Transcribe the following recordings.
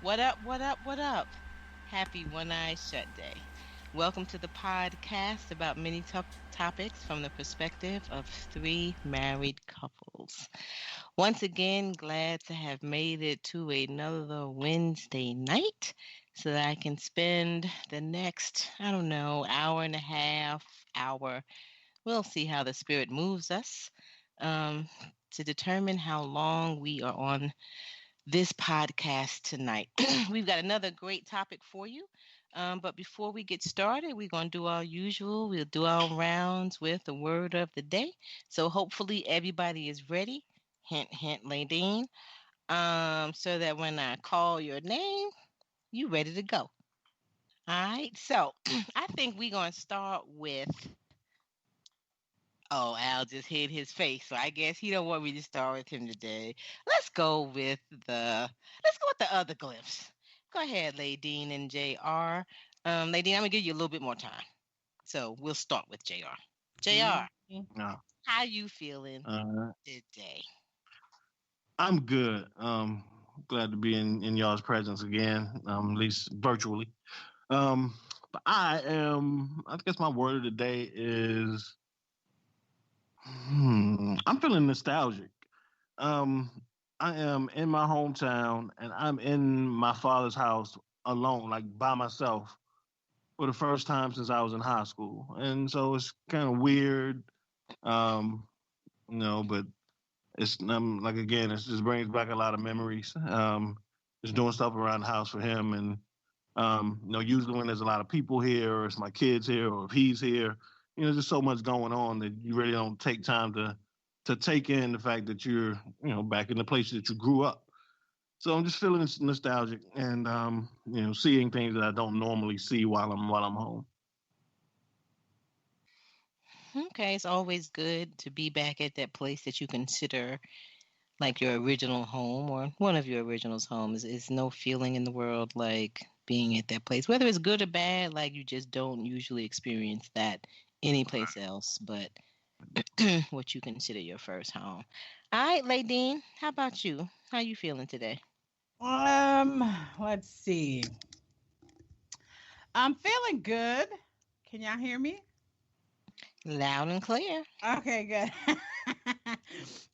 What up, what up, what up? Happy One Eye Shut Day. Welcome to the podcast about many topics from the perspective of three married couples. Once again, glad to have made it to another Wednesday night so that I can spend the next, I don't know, hour and a half, hour. We'll see how the spirit moves us um, to determine how long we are on this podcast tonight. We've got another great topic for you. But before we get started, we're going to do our usual. We'll do our rounds with the word of the day. So hopefully everybody is ready. Hint, hint, Ladine. So that when I call your name, you ready to go. All right. So I think we're going to start with. Oh, Al just hid his face, so I guess he don't want me to start with him today. Let's go with the other glyphs. Go ahead, Ladine and JR. Ladine, I'm gonna give you a little bit more time. So we'll start with JR. JR, No, how you feeling uh, today? I'm good. Glad to be in y'all's presence again, at least virtually. But I guess my word of the day is, I'm feeling nostalgic. Um, I am in my hometown and I'm in my father's house alone, like by myself, for the first time since I was in high school, and so it's kind of weird. Um, but it's like again, it just brings back a lot of memories. Just doing stuff around the house for him, and usually when there's a lot of people here, or it's my kids here, or if he's here, there's so much going on that you really don't take time to take in the fact that you're back in the place that you grew up. So I'm just feeling nostalgic, and seeing things that I don't normally see while I'm home. Okay, it's always good to be back at that place that you consider like your original home or one of your original's homes. Is no feeling in the world like being at that place, whether it's good or bad. Like you just don't usually experience that anyplace else, but what you consider your first home. All right, Ladine, how about you? How you feeling today? Um, let's see. I'm feeling good. Can y'all hear me? Loud and clear. Okay, good.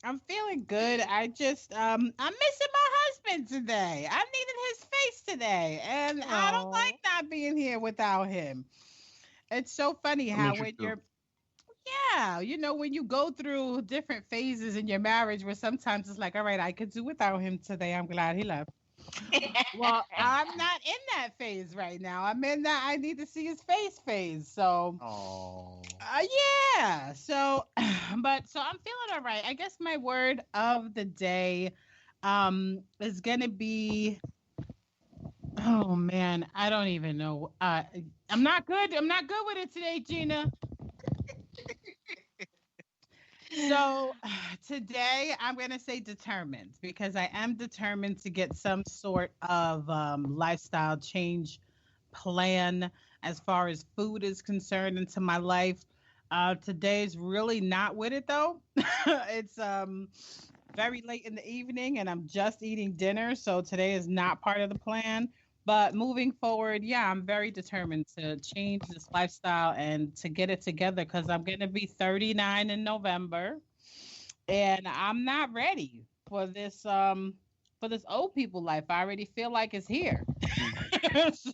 I'm feeling good. I'm missing my husband today. I'm needing his face today. And I don't like Oh. not being here without him. It's so funny I how miss you when too. you're yeah, when you go through different phases in your marriage where sometimes it's like, all right, I could do without him today. I'm glad he left. Well, I'm not in that phase right now. I'm in that I need to see his face phase. So, Oh, yeah. So, so I'm feeling all right. I guess my word of the day is going to be oh man, I don't even know. I'm not good. I'm not good with it today, Gina. So today I'm going to say determined because I am determined to get some sort of lifestyle change plan as far as food is concerned into my life. Today's really not with it though. It's very late in the evening and I'm just eating dinner, so today is not part of the plan. But moving forward, yeah, I'm very determined to change this lifestyle and to get it together because I'm going to be 39 in November and I'm not ready for this old people life. I already feel like it's here. So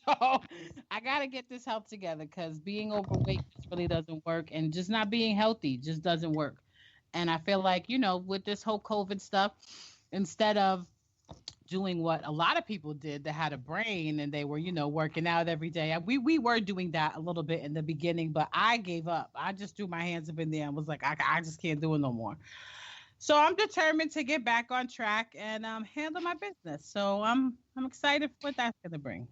I gotta get this health together because being overweight just really doesn't work, and just not being healthy just doesn't work. And I feel like with this whole COVID stuff, instead of doing what a lot of people did that had a brain and they were working out every day, we were doing that a little bit in the beginning, but I gave up. I just threw my hands up in there and was like, I just can't do it no more. So I'm determined to get back on track and handle my business. So I'm excited for what that's gonna bring.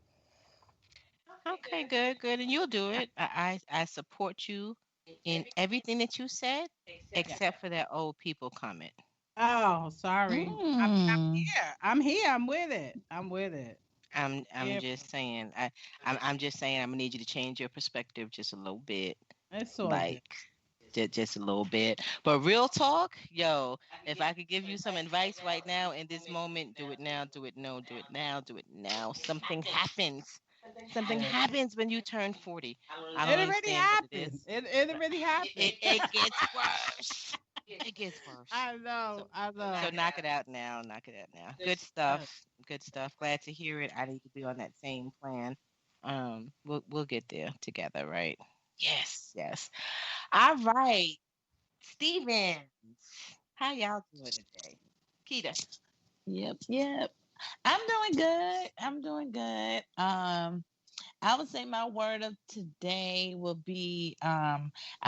Okay, good, good. And you'll do it. I support you in everything that you said, Yeah. except for that old people comment. Oh, sorry. I'm Mm. here. I'm here. I'm with it. I'm with it. I'm Yeah, just saying. I'm just saying. I'm gonna need you to change your perspective just a little bit. it's all good. Like, just a little bit. But real talk, yo, if I could give you some advice right now in this moment, do it now, do it no, do it now, do it now. Something happens. Something happens when you turn 40. I don't It already understand what it happened. is. It But already happened. it gets worse. It gets worse. I know. So I so know. knock it out now. Knock it out now. Good Yes. stuff. Good stuff. Glad to hear it. I need to be on that same plan. We'll get there together, right? Yes, yes. All right. Stevens. How y'all doing today? Keita. Yep, yep. I'm doing good. I'm doing good. I would say my word of today will be I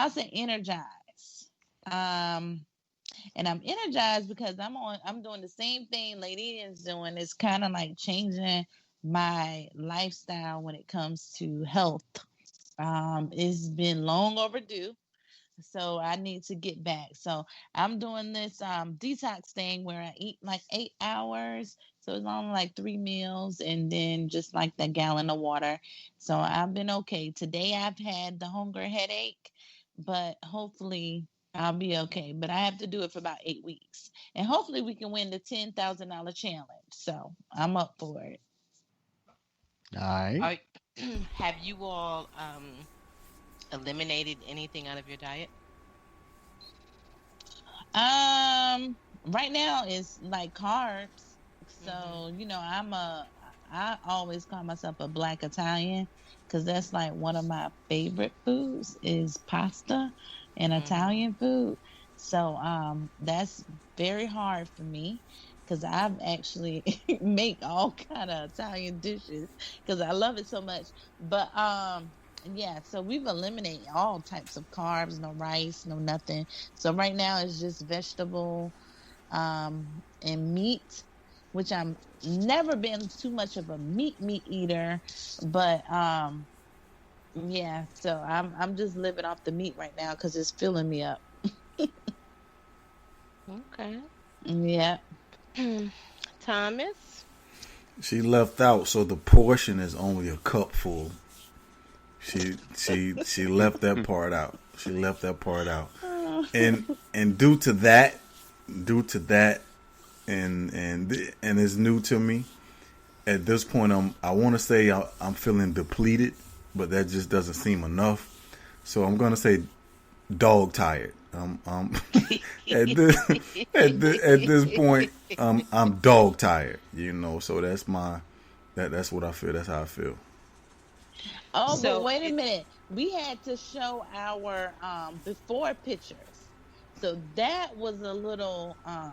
would say energize. Um, and I'm energized because I'm doing the same thing Lady is doing. It's kind of like changing my lifestyle when it comes to health. It's been long overdue. So I need to get back. So I'm doing this detox thing where I eat like 8 hours. So it's only like 3 meals and then just like that gallon of water. So I've been okay. Today I've had the hunger headache, but hopefully I'll be okay. But I have to do it for about 8 weeks. And hopefully we can win the $10,000 challenge. So I'm up for it. All right. Are, have you all eliminated anything out of your diet? Right now it's like carbs. So, Mm-hmm. I always call myself a black Italian because that's like one of my favorite foods is pasta and Mm-hmm. Italian food. So, that's very hard for me because I've actually make all kind of Italian dishes because I love it so much. But, yeah, so we've eliminated all types of carbs, no rice, no nothing. So right now it's just vegetable and meat, which I'm never been too much of a meat eater, but yeah. So I'm just living off the meat right now because it's filling me up. Okay. Yeah. Thomas. She left out, so the portion is only a cup full. She left that part out. She left that part out, and due to that, and it's new to me. At this point, I want to say I'm feeling depleted, but that just doesn't seem enough. So I'm gonna say dog tired. At this at this point, I'm dog tired. So that's what I feel. That's how I feel. Oh, but So wait a minute. We had to show our before pictures. So that was a little I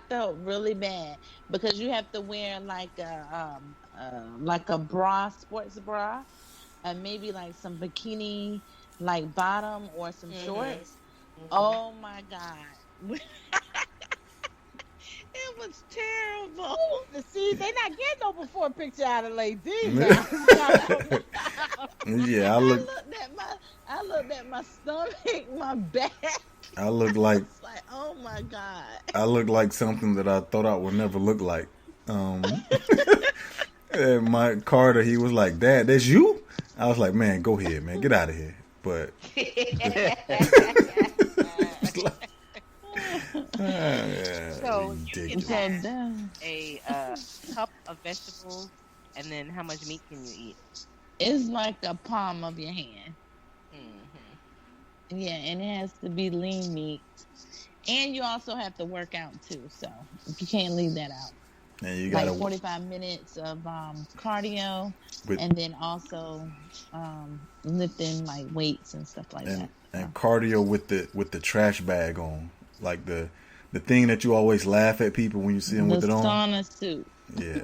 felt really bad because you have to wear like a bra, sports bra, and maybe like some bikini like bottom or some mm-hmm. shorts. Mm-hmm. Oh my god. It was terrible. See, they not getting no before picture out of Lady now. Yeah, I looked at my stomach, my back. I look I like was like, oh my god. I look like something that I thought I would never look like. Um, and my Carter, he was like, "Dad, that's you." I was like, "Man, go ahead, man, get out of here." But it's like, So you can ridiculous. So have then a cup of vegetables, and then how much meat can you eat? it's like a palm of your hand. Mm-hmm. Yeah, and it has to be lean meat. And you also have to work out too, so you can't leave that out. And you Like gotta 45 minutes of cardio, with and then also lifting like weights and stuff like that. So, and cardio with the trash bag on, like the thing that you always laugh at people when you see them the with it on. sauna suit. Yeah,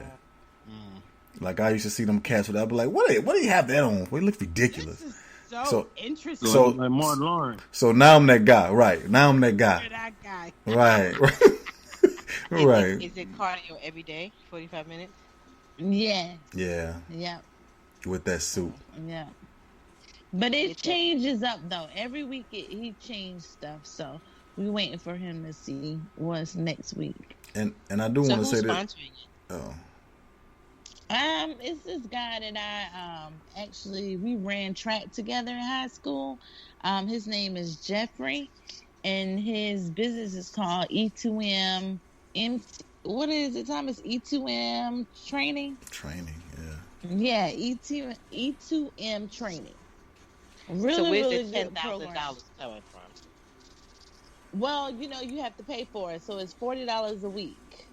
Mm. like I used to see them cats with that. I'd be like, what do you have that on? It looks ridiculous. This is so, So- interesting. So- like Martin Lawrence. So now I'm that guy, right? Now I'm that guy, You're that guy. right? Right. Is it cardio every day? 45 minutes? Yeah, Yeah, yeah, with that suit. yeah. But it Get that. changes up though. Every week he changed stuff, so we waiting for him to see what's next week. And I do So want to who's say that. sponsoring it? Oh, It's this guy that I actually we ran track together in high school. His name is Jeffrey, and his business is called E2M. What is it, Thomas? E2M training. Training, yeah. Yeah, E2M training. So Really, where's the really ten good thousand program. dollars coming from? Well, you have to pay for it, so it's $40 a week.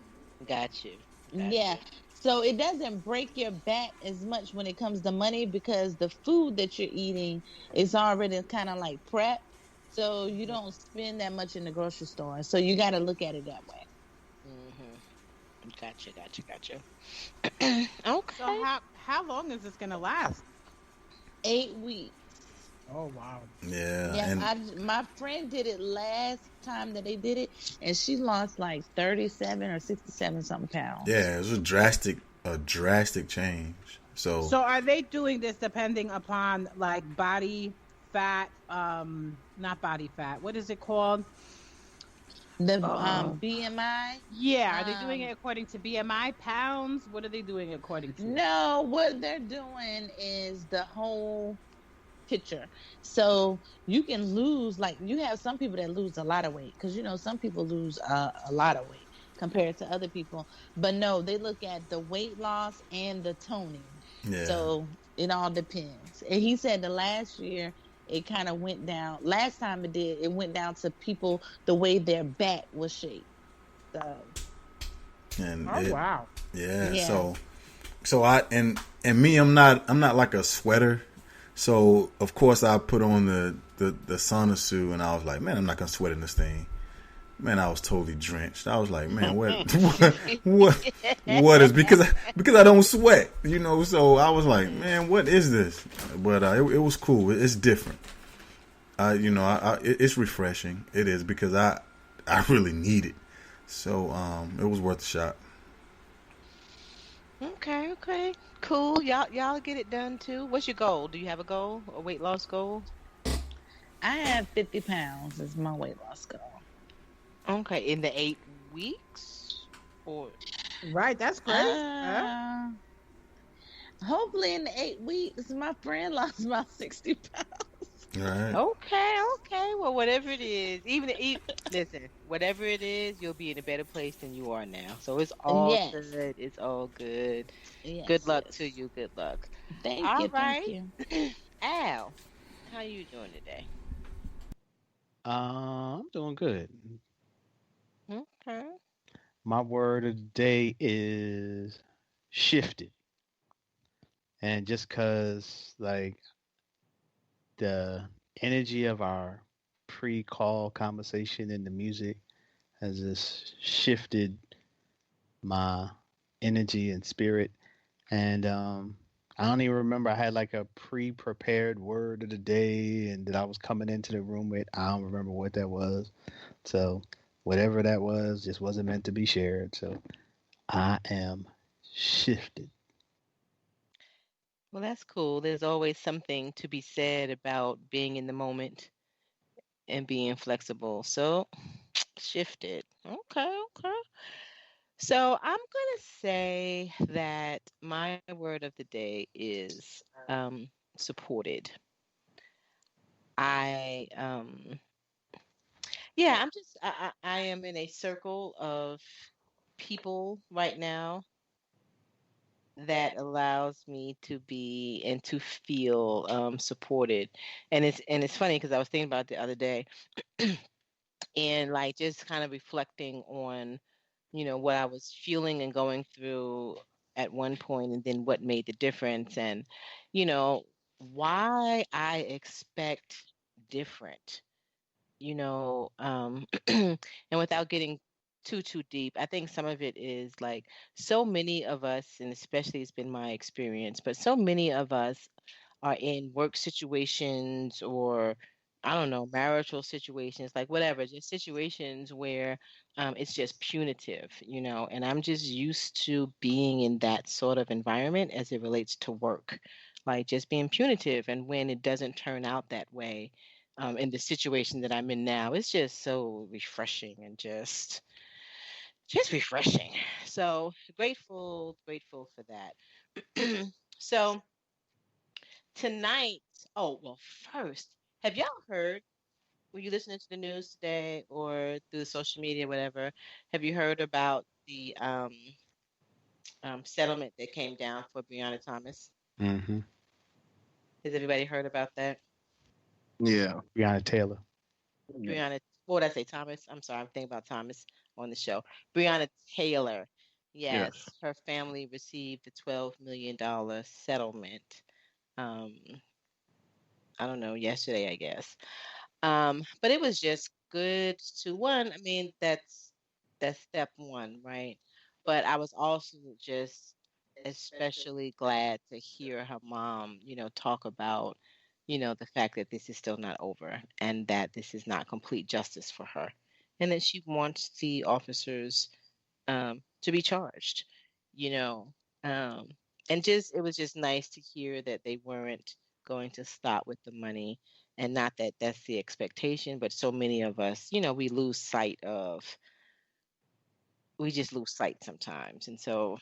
Got you. Got Yeah. you. So it doesn't break your back as much when it comes to money because the food that you're eating is already kind of like prep. So you don't spend that much in the grocery store. So you got to look at it that way. Mm-hmm. Gotcha. Gotcha. Gotcha. So Okay. how long is this gonna last? 8 weeks. Oh wow. Yeah, Yeah, and my friend did it last time that they did it, and she lost like 37 or 67 something pounds. yeah, it was a drastic change. So So are they doing this depending upon like body fat, not body fat. What is it called? The Oh, BMI. yeah. Are they doing it Um, according to BMI pounds? What are they doing according to? no, what they're doing is the whole picture. So you can lose, like, you have some people that lose a lot of weight because some people lose a lot of weight compared to other people. But no, they look at the weight loss and the toning. yeah, So it all depends. And he said the last year it kind of went down. Last time it went down to people the way their back was shaped. So and Oh it wow. yeah. yeah. So I and me, I'm not like a sweater. So of course I put on the sauna suit, and I was like, man, I'm not gonna sweat in this thing. Man, I was totally drenched. I was like, man, what what is because I don't sweat, So I was like, man, what is this? But it was cool. It's different. It's refreshing. It is because I really need it. So it was worth a shot. Okay. Okay. Cool. Y'all get it done too. What's your goal? Do you have a goal? A weight loss goal? I have 50 pounds as my weight loss goal. Okay. In the 8 weeks, or Right. That's crazy. Huh? Uh, Hopefully in 8 weeks, my friend lost about 60 pounds. All right. okay. Okay. Well, whatever it is, listen, whatever it is, you'll be in a better place than you are now. So it's all Yes, good. It's all good. Good yes, luck to yes. you. Good luck. Thank All you, thank right. you. Al, how you doing today? I'm doing good. Okay. My word of the day is shifted. And just because, like, the energy of our pre call conversation and the music has just shifted my energy and spirit. And I don't even remember I had like a pre prepared word of the day and that I was coming into the room with. I don't remember what that was. So, whatever that was just wasn't meant to be shared. So, I am shifted. Well, that's cool. There's always something to be said about being in the moment and being flexible. So, shifted. Okay, okay. So, I'm going to say that my word of the day is supported. I yeah, I am in a circle of people right now that allows me to be and to feel supported. And it's funny because I was thinking about it the other day and like just kind of reflecting on what I was feeling and going through at one point, and then what made the difference, and you know why I expect different, and without getting too deep, I think some of it is like so many of us, and especially it's been my experience, but so many of us are in work situations, or I don't know, marital situations, like whatever, just situations where it's just punitive, and I'm just used to being in that sort of environment as it relates to work, like just being punitive. And when it doesn't turn out that way, in the situation that I'm in now, it's just so refreshing and just refreshing. So grateful for that. So tonight, oh, well, first, Have y'all heard? Were you listening to the news today or through social media, whatever? Have you heard about the settlement that came down for Breonna Thomas? Mm-hmm. Has everybody heard about that? Yeah. Breonna Taylor. Yeah. Breonna, what did I say, Thomas? I'm sorry, I'm thinking about Thomas on the show. Breonna Taylor. Yes. Yes, her family received a $12 million settlement. Um, I don't know, yesterday, I guess. But it was just good to one. I mean, that's step one, right? But I was also just especially glad to hear her mom, talk about, the fact that this is still not over and that this is not complete justice for her. And that she wants the officers to be charged, you know. Um, and just it was just nice to hear that they weren't going to stop with the money, and not that that's the expectation, but so many of us, we just lose sight sometimes. And so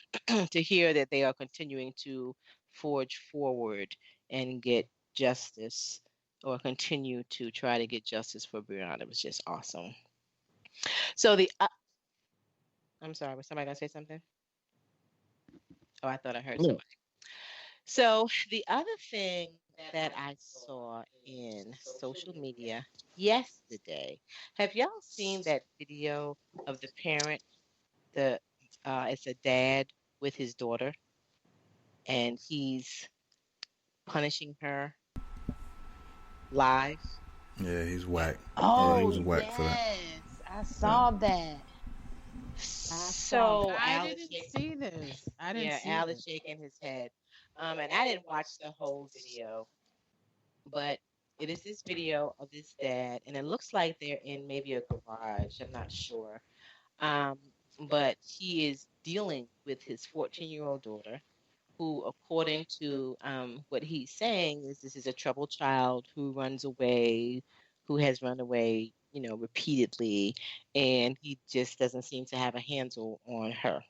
to hear that they are continuing to forge forward and get justice or continue to try to get justice for Brianna was just awesome. So I'm sorry, was somebody gonna say something? Oh, I thought I heard Yeah. somebody. So the other thing that I saw in social media yesterday, have y'all seen that video of the parent, the it's a dad with his daughter, and he's punishing her live? Yeah, he's whack. Yeah, he Oh was whack for that. yes, I Yeah. saw that. I saw So that. I Al is didn't shaking, see this. I didn't yeah, see Al is this. shaking his head. And I didn't watch the whole video, but it is this video of this dad, and it looks like they're in maybe a garage. I'm not sure. Um, but he is dealing with his 14-year-old daughter, who, according to what he's saying, is this is a troubled child who runs away, who has run away, repeatedly, and he just doesn't seem to have a handle on her.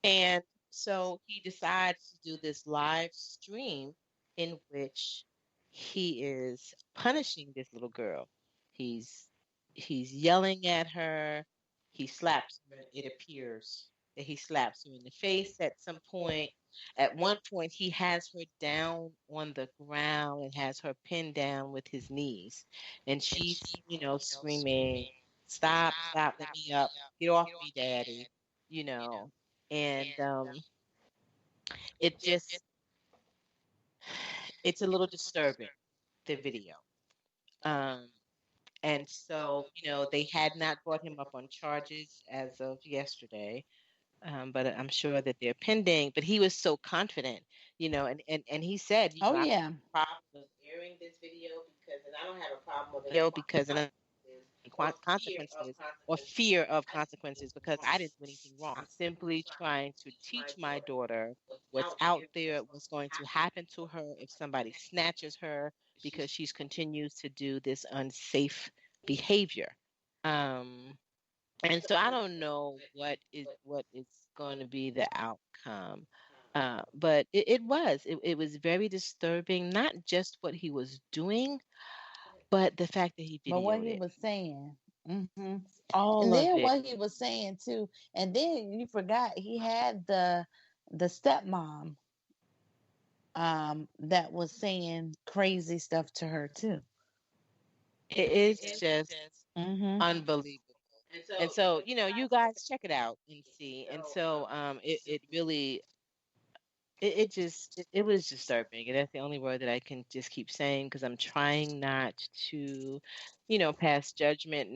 And so he decides to do this live stream in which he is punishing this little girl. He's he's yelling at her. He slaps her. It appears that he slaps her in the face at some point. At one point, he has her down on the ground and has her pinned down with his knees. And she's, screaming, "Stop, stop, let me up. Get off me, daddy." You know, and it just it's a little disturbing, the video. um and so they had not brought him up on charges as of yesterday, but I'm sure that they're pending. But he was so confident, and he said, Oh I don't yeah. have a problem with airing this video because, and I don't have a problem with video because, and consequences or fear of consequences because I didn't do anything wrong. I'm simply trying to teach my daughter what's out there, what's going to happen to her if somebody snatches her because she's continues to do this unsafe behavior. Um, and so I don't know what is going to be the outcome. But it was very disturbing, not just what he was doing, but the fact that he But what videoed he it. was saying. Hmm. And All of then it. what he was saying too. And then you forgot he had the stepmom that was saying crazy stuff to her too. It is just Hmm. unbelievable. And so, you guys check it out and see. And so it really it was disturbing, and that's the only word that I can just keep saying because I'm trying not to, pass judgment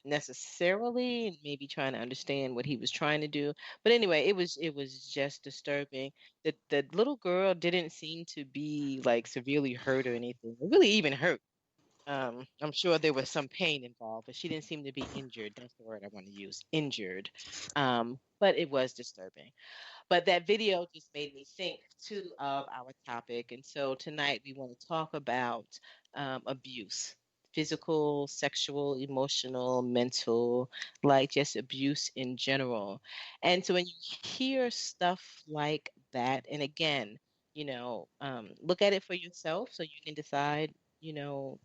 necessarily, and maybe trying to understand what he was trying to do. But anyway, it was just disturbing. The little girl didn't seem to be like severely hurt or anything, or really even hurt. I'm sure there was some pain involved, but she didn't seem to be injured. That's the word I want to use, injured. But it was disturbing. But that video just made me think too of our topic. And so tonight we want to talk about abuse: physical, sexual, emotional, mental, like just abuse in general. And so when you hear stuff like that, and again, look at it for yourself so you can decide. you know,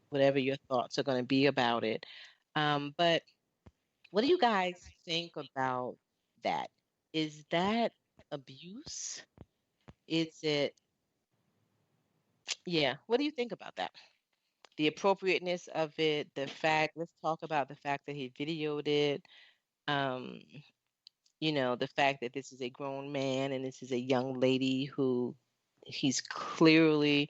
whatever your thoughts are going to be about it. But what do you guys think about that? Is that abuse? Is it, yeah, what do you think about that? The appropriateness of it, the fact, let's talk about the fact that he videoed it. Um, the fact that this is a grown man and this is a young lady who he's clearly,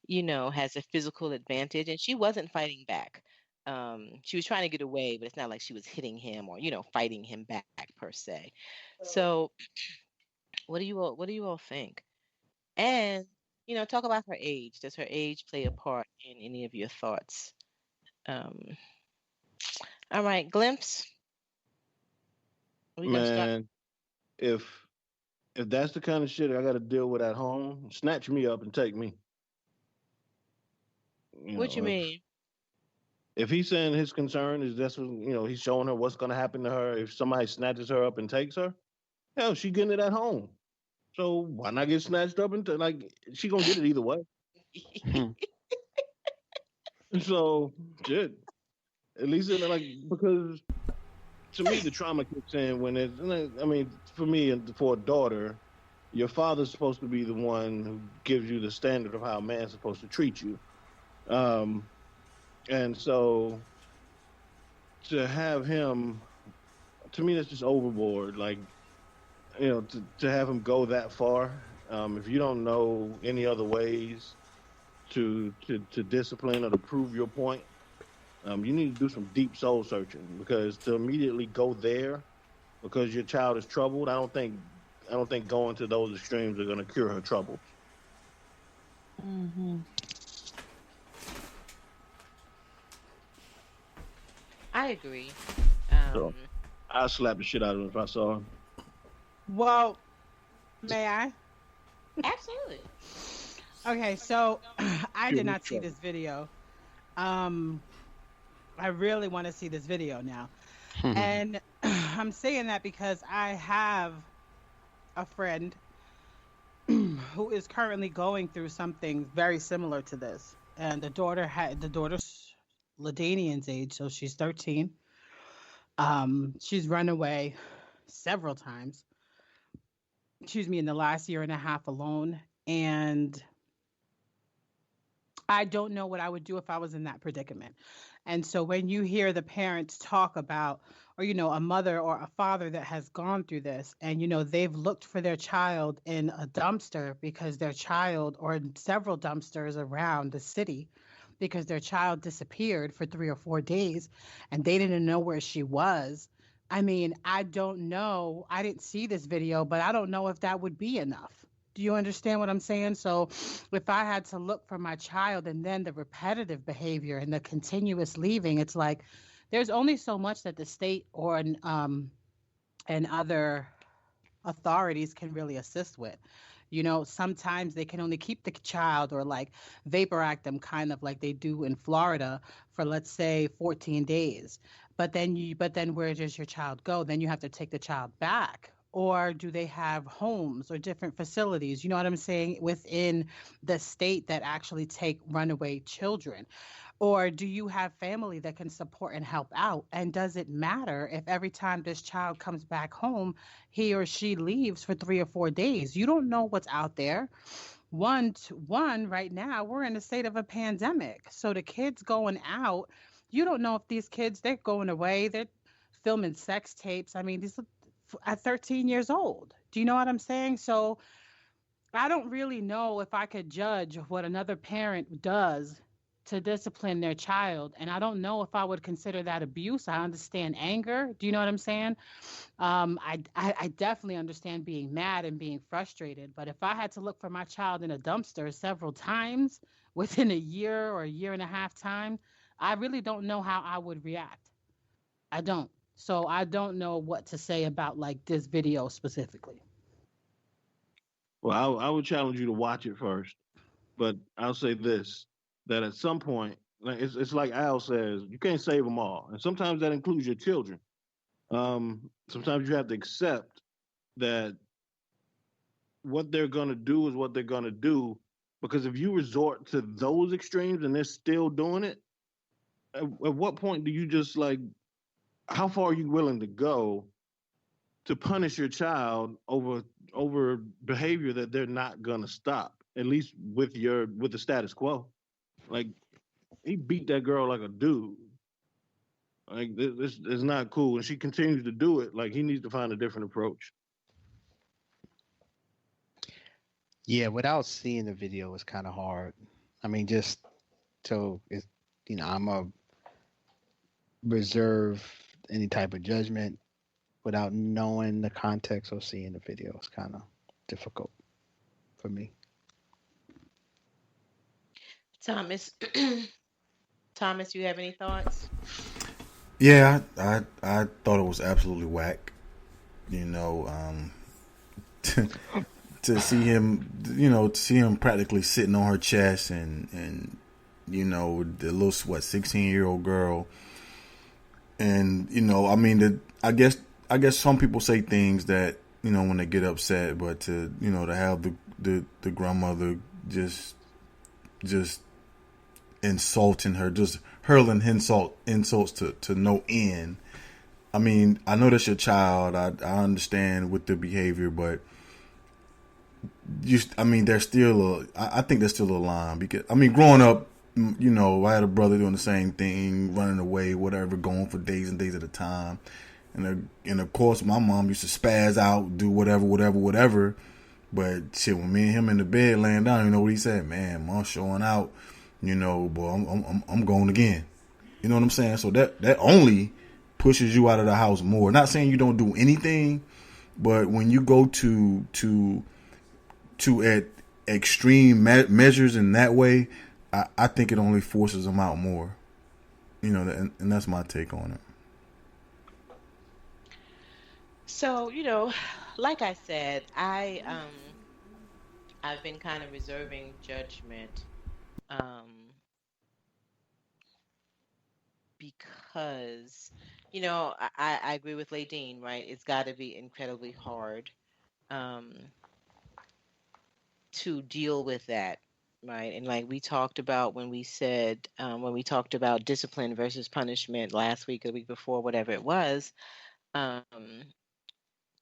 has a physical advantage, and she wasn't fighting back. She was trying to get away, but it's not like she was hitting him or, fighting him back per se. So, what do you all think? And, talk about her age. Does her age play a part in any of your thoughts? Um, all right, Glimpse, we're gonna start. Man, if if that's the kind of shit I got to deal with at home, snatch me up and take me. You What you know, mean? if he's saying his concern is that's what he's showing her what's going to happen to her if somebody snatches her up and takes her. Hell, she getting it at home. So why not get snatched up and like she gonna get it either way. Hmm. So shit. At least like because to me the trauma kicks in when it's. I mean, for me and for a daughter, your father's supposed to be the one who gives you the standard of how a man's supposed to treat you. Um, and so to have him, to me, that's just overboard. Like, to have him go that far. If you don't know any other ways to discipline or to prove your point, you need to do some deep soul searching because to immediately go there because your child is troubled, I don't think going to those extremes are going to cure her troubles. Hmm. I agree. So I slap the shit out of him if I saw him. Well, may I? Absolutely. Okay, so I Cure did his not see trouble. this video. Um, I really want to see this video now. And I'm saying that because I have a friend who is currently going through something very similar to this. And the daughter's Ladanian's age, so she's 13. She's run away several times. Excuse me, in the last year and a half alone. And I don't know what I would do if I was in that predicament. And so when you hear the parents talk about, or, a mother or a father that has gone through this, and, they've looked for their child in a dumpster because their child, or in several dumpsters around the city, because their child disappeared for 3 or 4 days and they didn't know where she was. I mean, I don't know. I didn't see this video, but I don't know if that would be enough. Do you understand what I'm saying? So, if I had to look for my child and then the repetitive behavior and the continuous leaving, it's like there's only so much that the state or and other authorities can really assist with. Sometimes they can only keep the child or like vapor act them kind of like they do in Florida for let's say 14 days. But then where does your child go? Then you have to take the child back. Or do they have homes or different facilities? You know what I'm saying? Within the state that actually take runaway children. Or do you have family that can support and help out? And does it matter if every time this child comes back home, he or she leaves for 3 or 4 days? You don't know what's out there. One, right now, we're in a state of a pandemic. So the kids going out, you don't know if these kids, they're going away, they're filming sex tapes. I mean, these at 13 years old. Do you know what I'm saying? So I don't really know if I could judge what another parent does to discipline their child. And I don't know if I would consider that abuse. I understand anger. Do you know what I'm saying? I definitely understand being mad and being frustrated. But if I had to look for my child in a dumpster several times within a year or a year and a half time, I really don't know how I would react. I don't. So I don't know what to say about like this video specifically. Well, I would challenge you to watch it first, but I'll say this: that at some point, like it's like Al says, you can't save them all, and sometimes that includes your children. Sometimes you have to accept that what they're gonna do is what they're gonna do, Because if you resort to those extremes and they're still doing it, at what point do you just like, how far are you willing to go to punish your child over behavior that they're not gonna stop, at least with the status quo? Like, he beat that girl like a dude. Like, this is not cool, and she continues to do it. Like, he needs to find a different approach. Yeah, without seeing the video, it's kind of hard. I mean, just so it's, I'm a reserve any type of judgment without knowing the context or seeing the video. It's kind of difficult for me. Thomas, Thomas, you have any thoughts? Yeah, I thought it was absolutely whack. You know, to see him, to see him practically sitting on her chest and the little 16-year-old girl, and I mean, I guess some people say things that when they get upset, but to have the grandmother just insulting her, just hurling insults to no end. I mean, I know that's your child. I understand with the behavior, but I mean, I think there's still a line because I mean, growing up, I had a brother doing the same thing, running away, whatever, going for days and days at a time, and of course, my mom used to spaz out, do whatever, whatever, whatever. But shit, when me and him in the bed laying down, you know what he said? Man, mom's showing out. Boy, I'm going again. You know what I'm saying? So that only pushes you out of the house more. Not saying you don't do anything, but when you go to at extreme measures in that way, I think it only forces them out more. And that's my take on it. So, like I said, I've been kind of reserving judgment um because I agree with Ladine, right? It's got to be incredibly hard um to deal with that, right? And like we talked about when we talked about discipline versus punishment last week or the week before, whatever it was, um,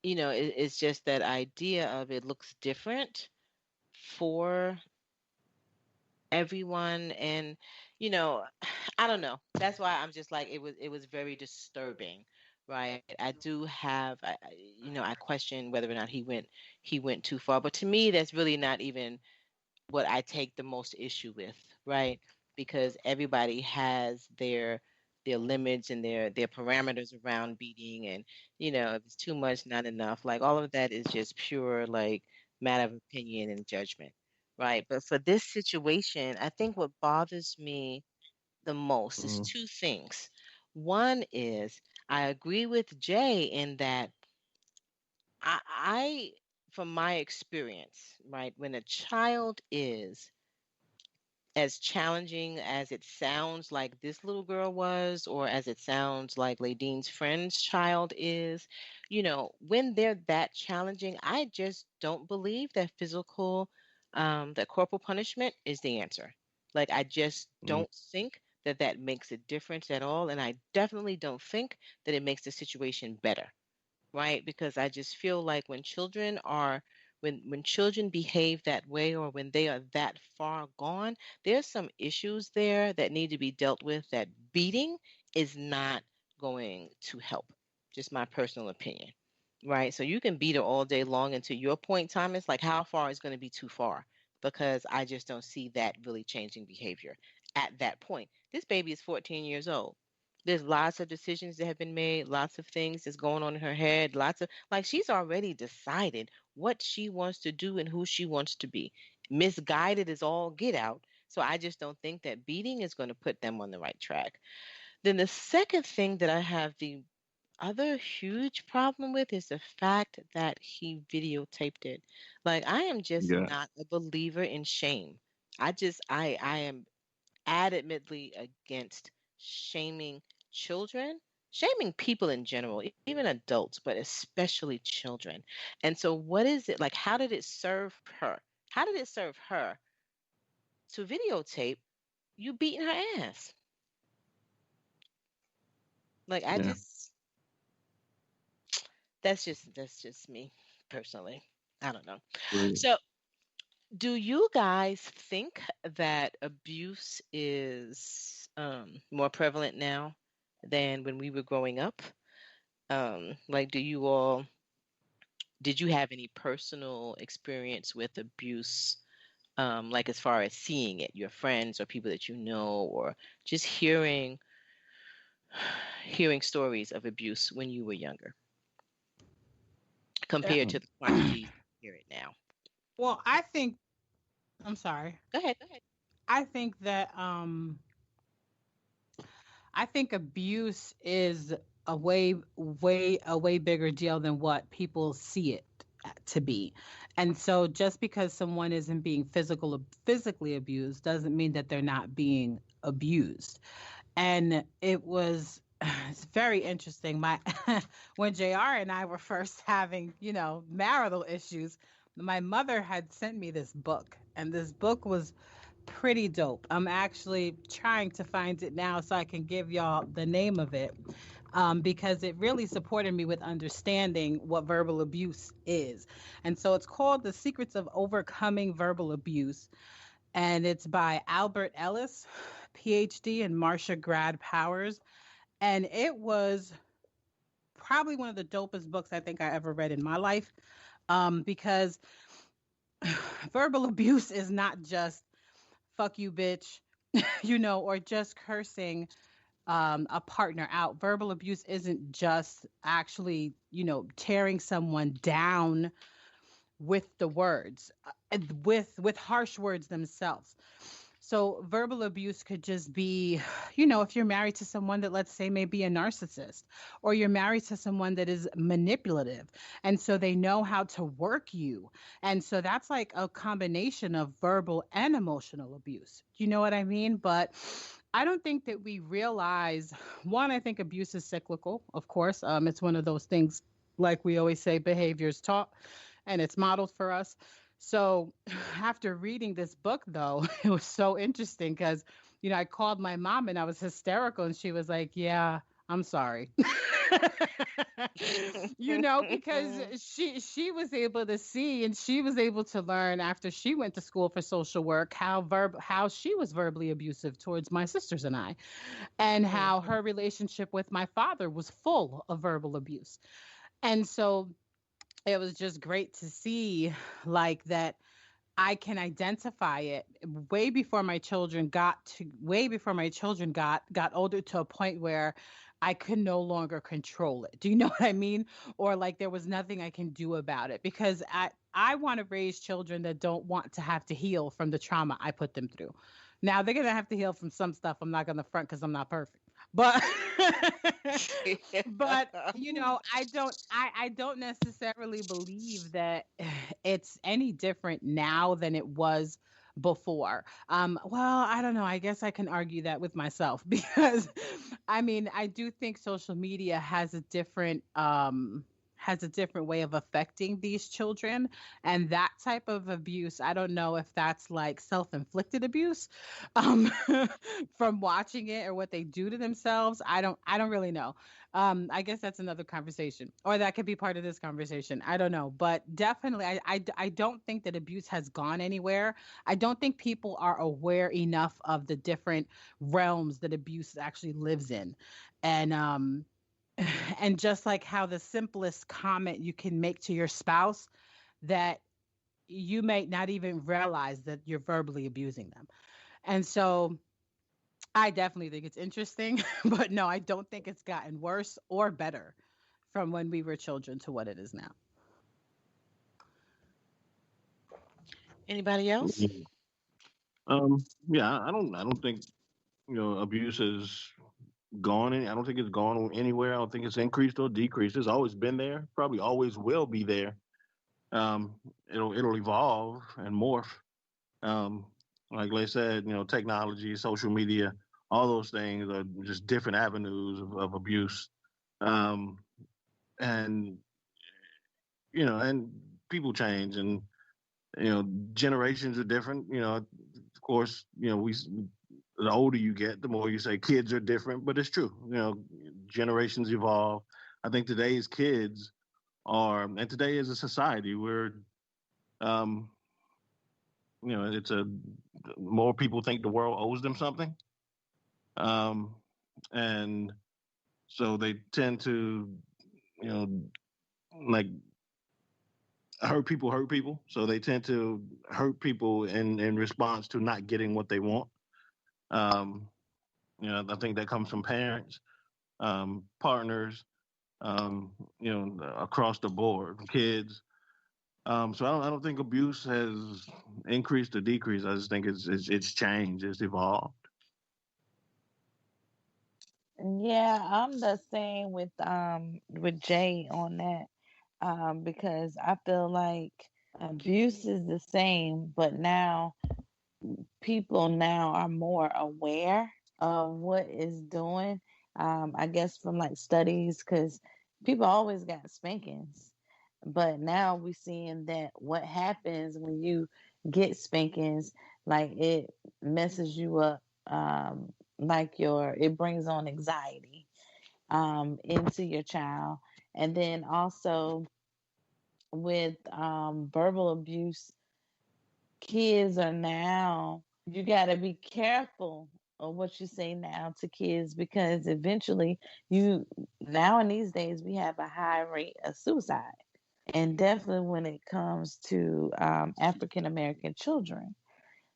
it's just that idea of it looks different for everyone. And I don't know, that's why I'm just like it was very disturbing, right? I do have I question whether or not he went too far, but to me that's really not even what I take the most issue with, right? Because everybody has their limits and their parameters around beating, and if it's too much, not enough, like all of that is just pure like matter of opinion and judgment, right? But for this situation, I think what bothers me the most is Mm. two things. One is I agree with Jay in that I from my experience, right, when a child is as challenging as it sounds like this little girl was, or as it sounds like Ladine's friend's child is, when they're that challenging, I just don't believe that that corporal punishment is the answer. Like, I just Mm. don't think that that makes a difference at all. And I definitely don't think that it makes the situation better, right? Because I just feel like when children behave that way, or when they are that far gone, there's some issues there that need to be dealt with that beating is not going to help. Just my personal opinion. Right? So you can beat her all day long, and to your point, Thomas, like how far is going to be too far? Because I just don't see that really changing behavior at that point. This baby is 14 years old. There's lots of decisions that have been made, lots of things that's going on in her head, lots of like she's already decided what she wants to do and who she wants to be. Misguided is all get out. So I just don't think that beating is going to put them on the right track. Then the second thing that I have the other huge problem with is the fact that he videotaped it. Like, I am just Yeah. not a believer in shame. I am adamantly against shaming children, shaming people in general, even adults, but especially children. And so, what is it like? How did it serve her? How did it serve her to videotape you beating her ass. Like I Yeah. just that's just me personally. I don't know. Right. So, do you guys think that abuse is more prevalent now than when we were growing up? Like, did you have any personal experience with abuse, like as far as seeing it, your friends or people that you know, or just hearing stories of abuse when you were younger compared to the quantities you hear it now? Well, I think I'm sorry. Go ahead. Go ahead. I think that I think abuse is a way bigger deal than what people see it to be. And so just because someone isn't being physically abused doesn't mean that they're not being abused. And it was it's very interesting. My when JR and I were first having, marital issues, my mother had sent me this book, and this book was pretty dope. I'm actually trying to find it now so I can give y'all the name of it, because it really supported me with understanding what verbal abuse is. And so it's called The Secrets of Overcoming Verbal Abuse, and it's by Albert Ellis, PhD, and Marcia Grad Powers. And it was probably one of the dopest books I think I ever read in my life, because verbal abuse is not just fuck you, bitch, or just cursing a partner out. Verbal abuse isn't just actually, tearing someone down with the words, with harsh words themselves. So verbal abuse could just be, if you're married to someone that, let's say, may be a narcissist, or you're married to someone that is manipulative, and so they know how to work you. And so that's like a combination of verbal and emotional abuse. Do you know what I mean? But I don't think that we realize, one, I think abuse is cyclical, of course. It's one of those things, like we always say, behavior is taught and it's modeled for us. So after reading this book, though, it was so interesting because, I called my mom and I was hysterical, and she was like, "Yeah, I'm sorry." Because she was able to see, and she was able to learn after she went to school for social work how she was verbally abusive towards my sisters and I, and how Mhm. her relationship with my father was full of verbal abuse. And so it was just great to see, like, that I can identify it way before my children got older, to a point where I could no longer control it. Do you know what I mean? Or like there was nothing I can do about it, because I want to raise children that don't want to have to heal from the trauma I put them through. Now they're gonna have to heal from some stuff. I'm not gonna front because I'm not perfect. But but I don't necessarily believe that it's any different now than it was before. Well, I don't know. I guess I can argue that with myself because I mean, I do think social media has a different way of affecting these children, and that type of abuse, I don't know if that's like self-inflicted abuse, um from watching it, or what they do to themselves. I don't really know. I guess that's another conversation, or that could be part of this conversation. I don't know, but definitely, I don't think that abuse has gone anywhere. I don't think people are aware enough of the different realms that abuse actually lives in, and and just like how the simplest comment you can make to your spouse, that you may not even realize that you're verbally abusing them. And so I definitely think it's interesting, but no, I don't think it's gotten worse or better from when we were children to what it is now. Anybody else? Yeah, I don't think abuse is gone. I don't think it's gone anywhere. I don't think it's increased or decreased. It's always been there. Probably always will be there. Um, it'll evolve and morph. Um, like they said, technology, social media, all those things are just different avenues of abuse. Um, and and people change, and generations are different. of course, the older you get, the more you say kids are different, but it's true. Generations evolve. I think today's kids and today as a society, um, it's more people think the world owes them something. Um, and so they tend to, you know, like hurt people. So they tend to hurt people in response to not getting what they want. Um, I think that comes from parents, partners, across the board, kids. So I don't think abuse has increased or decreased. I just think it's changed, it's evolved. Yeah, I'm the same with Jay on that. Because I feel like abuse is the same, but now people now are more aware of what is doing. I guess from like studies, because people always got spankings, but now we're seeing that what happens when you get spankings, like it messes you up, like it brings on anxiety into your child, and then also with verbal abuse, kids are now, you got to be careful of what you say now to kids, because eventually you, now in these days, we have a high rate of suicide, and definitely when it comes to African American children.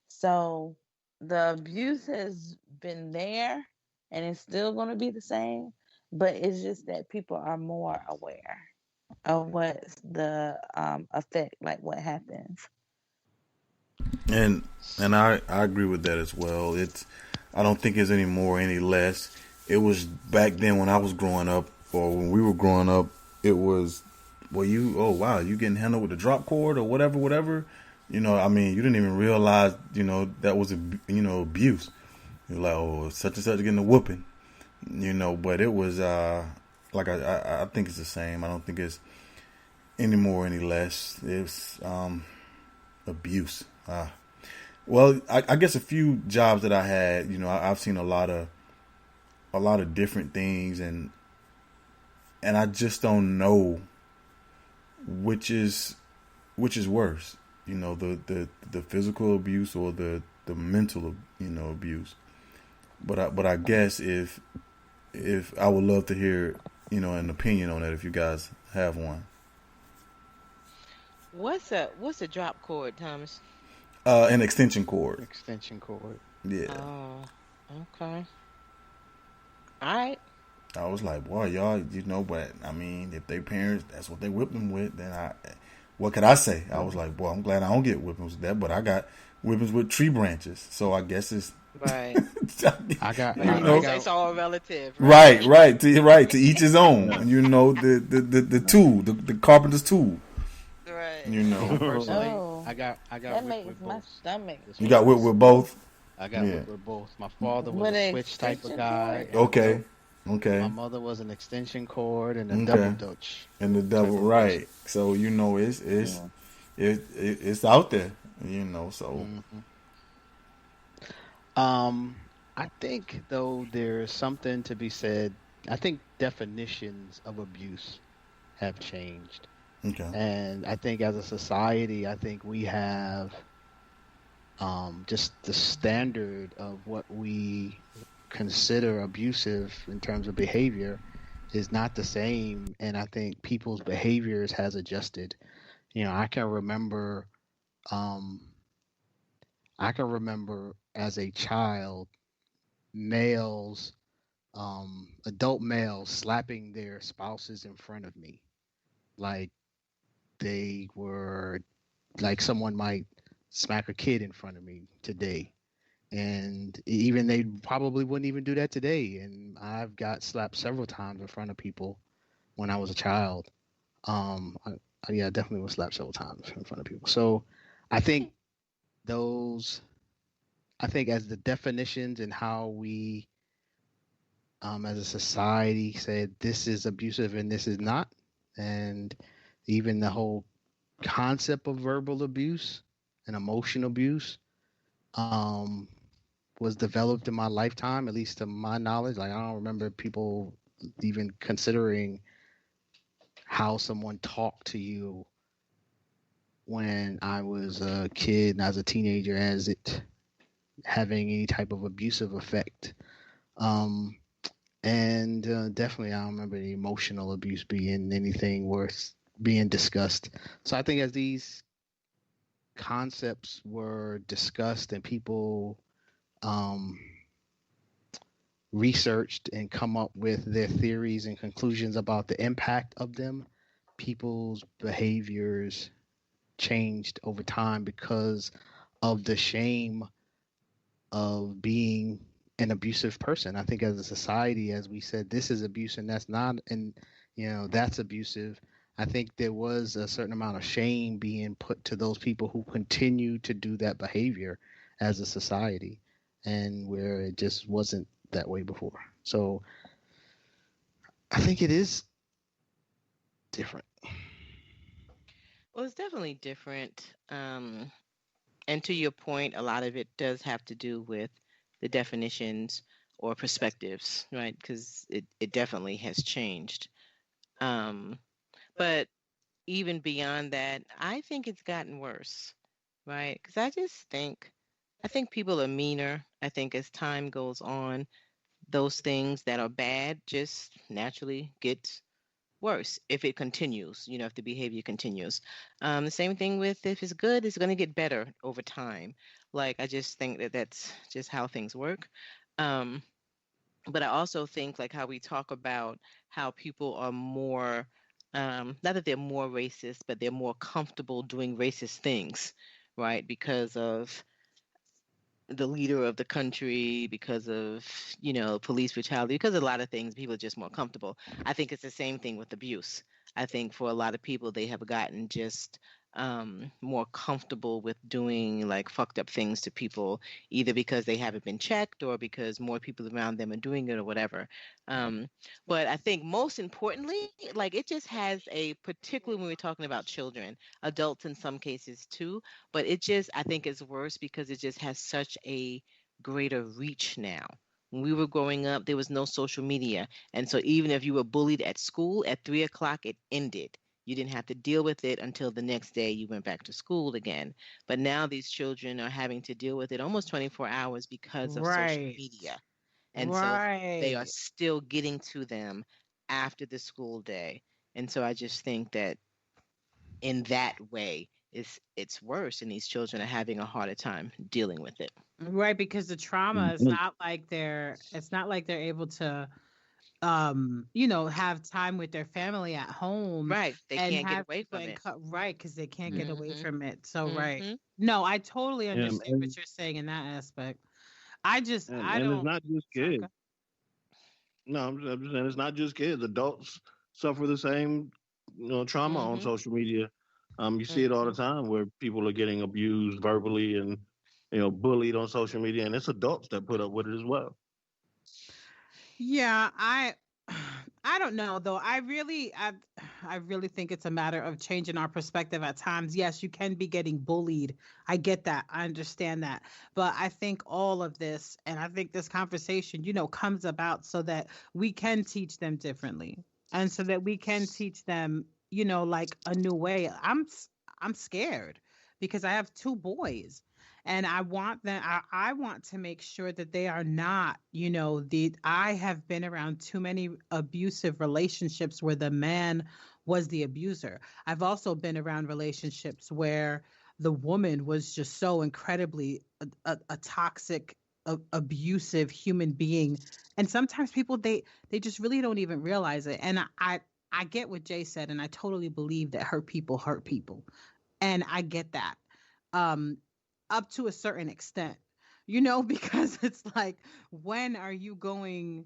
So the abuse has been there, and it's still going to be the same, but it's just that people are more aware of what's the effect, like what happens. And I agree with that as well. I don't think it's any more any less. It was back then when I was growing up, or when we were growing up. It was, well, oh wow, you getting handled with a drop cord or whatever. I mean, you didn't even realize that was abuse. You're like, oh, such and such getting a whooping. But it was like I think it's the same. I don't think it's any more any less. It's abuse. Well, I guess a few jobs that I had, I've seen a lot of different things, and I just don't know which is worse, the physical abuse or the mental, abuse. But I guess if I would love to hear, an opinion on that if you guys have one. What's a drop cord, Thomas? An extension cord. Extension cord. Yeah. Oh, okay. All right. I was like, boy, y'all, but I mean, if they parents, that's what they whip them with, then what could I say? I was like, boy, I'm glad I don't get whippings with that, but I got whippings with tree branches, so I guess it's Right. I got, Right. I, know, I got, It's all relative. Right. right, to each his own. The tool, the carpenter's tool. Right. personally, Oh, I got that whipped makes with my both. stomach. You got whipped with both. I got Yeah. whipped with both. My father was With a an switch type of extension guy, cord. and Okay. my Okay. mother was an extension cord and a double Okay. dutch And the type double, of person. right? So Yeah. it's out there. So hmm I think though there's something to be said. I think definitions of abuse have changed, okay. and I think as a society, I think we have just the standard of what we consider abusive in terms of behavior is not the same, and I think people's behaviors has adjusted. I can remember, um, as a child, males, adult males slapping their spouses in front of me, like they were, like someone might smack a kid in front of me today. And even they probably wouldn't even do that today. And I've got slapped several times in front of people when I was a child. Yeah, I definitely was slapped several times in front of people. So I think those, I think as the definitions and how we, as a society, said this is abusive and this is not, and even the whole concept of verbal abuse and emotional abuse, um, was developed in my lifetime, at least to my knowledge. Like I don't remember people even considering how someone talked to you when I was a kid and as a teenager as it having any type of abusive effect. Um, and definitely, I don't remember the emotional abuse being anything worth being discussed. So I think as these concepts were discussed and people um, researched and come up with their theories and conclusions about the impact of them, people's behaviors changed over time because of the shame of being an abusive person. I think as a society, as we said, this is abuse and that's not, and that's abusive. I think there was a certain amount of shame being put to those people who continue to do that behavior as a society, and where it just wasn't that way before. So I think it is different. Well, it's definitely different. And to your point, a lot of it does have to do with the definitions or perspectives, right? Because it definitely has changed. Um, but even beyond that, I think it's gotten worse, right? Because I think people are meaner. I think as time goes on, those things that are bad just naturally get worse if it continues, if the behavior continues. The same thing with if it's good, it's going to get better over time. Like, I just think that that's just how things work. Um, but I also think, like, how we talk about how people are more, not that they're more racist, but they're more comfortable doing racist things, right? Because of the leader of the country, because of police brutality, because of a lot of things, people are just more comfortable. I think it's the same thing with abuse. I think for a lot of people, they have gotten just more comfortable with doing like fucked up things to people, either because they haven't been checked or because more people around them are doing it or whatever. um, but I think most importantly, like, it just has a, particularly when we're talking about children, adults in some cases too, but it just, I think it's worse because it just has such a greater reach now. When we were growing up, there was no social media. And so even if you were bullied at school at 3 o'clock, it ended. You didn't have to deal with it until the next day you went back to school again. But now these children are having to deal with it almost 24 hours because of social Right. media. And so they are Right. still getting to them after the school day. And so I just think that in that way it's worse, and these children are having a harder time dealing with it. Right, because the trauma is Mhm. not like they're able to have time with their family at home Right, they and can't get have away people from it. right, because they can't get away Mhm. from it. So right. Mhm. No, I totally And, understand and what you're saying in that aspect. I just and I and it's don't not just sorry, kids. No, I'm just saying it's not just kids. Adults suffer the same, trauma on Mhm. social media. You see it all the Mhm. time where people are getting abused verbally and bullied on social media, and it's adults that put up with it as well. yeah, I don't know though. I really think it's a matter of changing our perspective at times. Yes, you can be getting bullied. I get that. I understand that. But I think all of this, and I think this conversation, comes about so that we can teach them differently. And so that we can teach them, like a new way. I'm scared because I have two boys and I want them I want to make sure that they are not, the I have been around too many abusive relationships where the man was the abuser. I've also been around relationships where the woman was just so incredibly a toxic abusive human being, and sometimes people they just really don't even realize it. And I get what Jay said, and I totally believe that hurt people, and I get that. um Up to a certain extent, because it's like, when are you going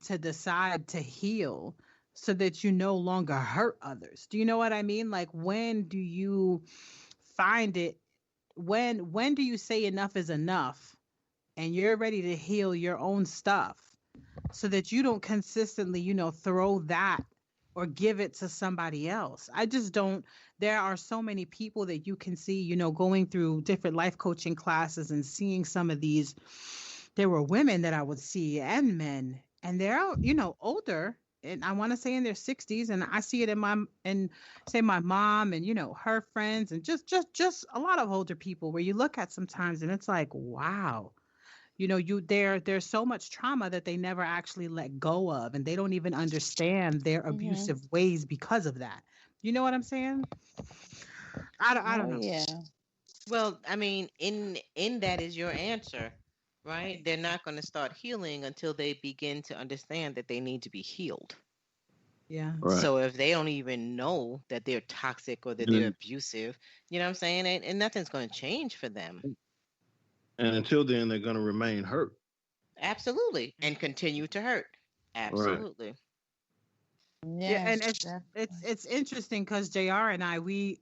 to decide to heal so that you no longer hurt others? Do you know what I mean? Like, when do you find it? When do you say enough is enough and you're ready to heal your own stuff so that you don't consistently, throw that or give it to somebody else. I just don't. There are so many people that you can see, going through different life coaching classes and seeing some of these. There were women that I would see and men, and they're, older. And I want to say in their 60s, and I see it in say my mom and her friends, and just a lot of older people where you look at sometimes and it's like, wow, there's so much trauma that they never actually let go of, and they don't even understand their Hmm. abusive ways because of that. You know what I'm saying? I Oh don't know. yeah. Well, I mean, in that is your answer, right? They're not going to start healing until they begin to understand that they need to be healed. Yeah. Right. So if they don't even know that they're toxic or that they're And, abusive, you know what I'm saying? And nothing's going to change for them. and until then, they're going to remain hurt. Absolutely. And continue to hurt. Right. Absolutely. Yeah, Yes, and it's definitely. it's interesting because JR and I, we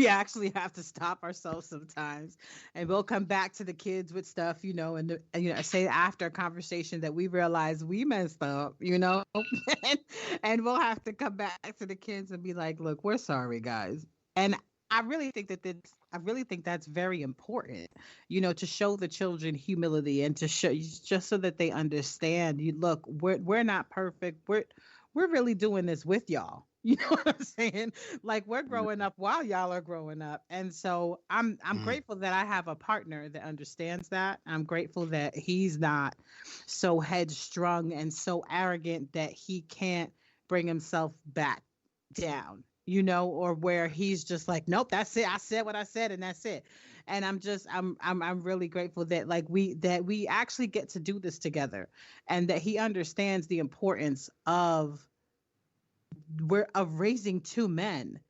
actually have to stop ourselves sometimes, and we'll come back to the kids with stuff, and say after a conversation that we realize we messed up, and, and we'll have to come back to the kids and be like, look, we're sorry, guys. And I really think that's very important, to show the children humility and to show, just so that they understand, you look, we're not perfect. We're really doing this with y'all. You know what I'm saying? Like, we're growing up while y'all are growing up. And so I'm Mm. grateful that I have a partner that understands that. I'm grateful that he's not so headstrong and so arrogant that he can't bring himself back down, or where he's just like, nope, that's it. I said what I said and that's it. And I'm really grateful that, like, we actually get to do this together, and that he understands the importance of raising two men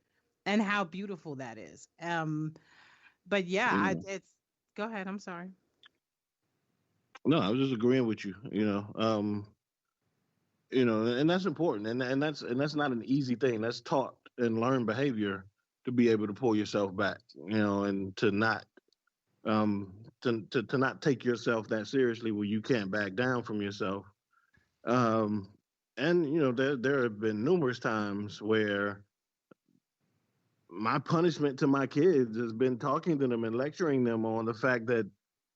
and how beautiful that is. But yeah, Yeah. it's go ahead. I'm sorry. No, I was just agreeing with you. And that's important, and that's not an easy thing. That's taught and learned behavior to be able to pull yourself back. And to not um to not take yourself that seriously where you can't back down from yourself. Um, and there have been numerous times where my punishment to my kids has been talking to them and lecturing them on the fact that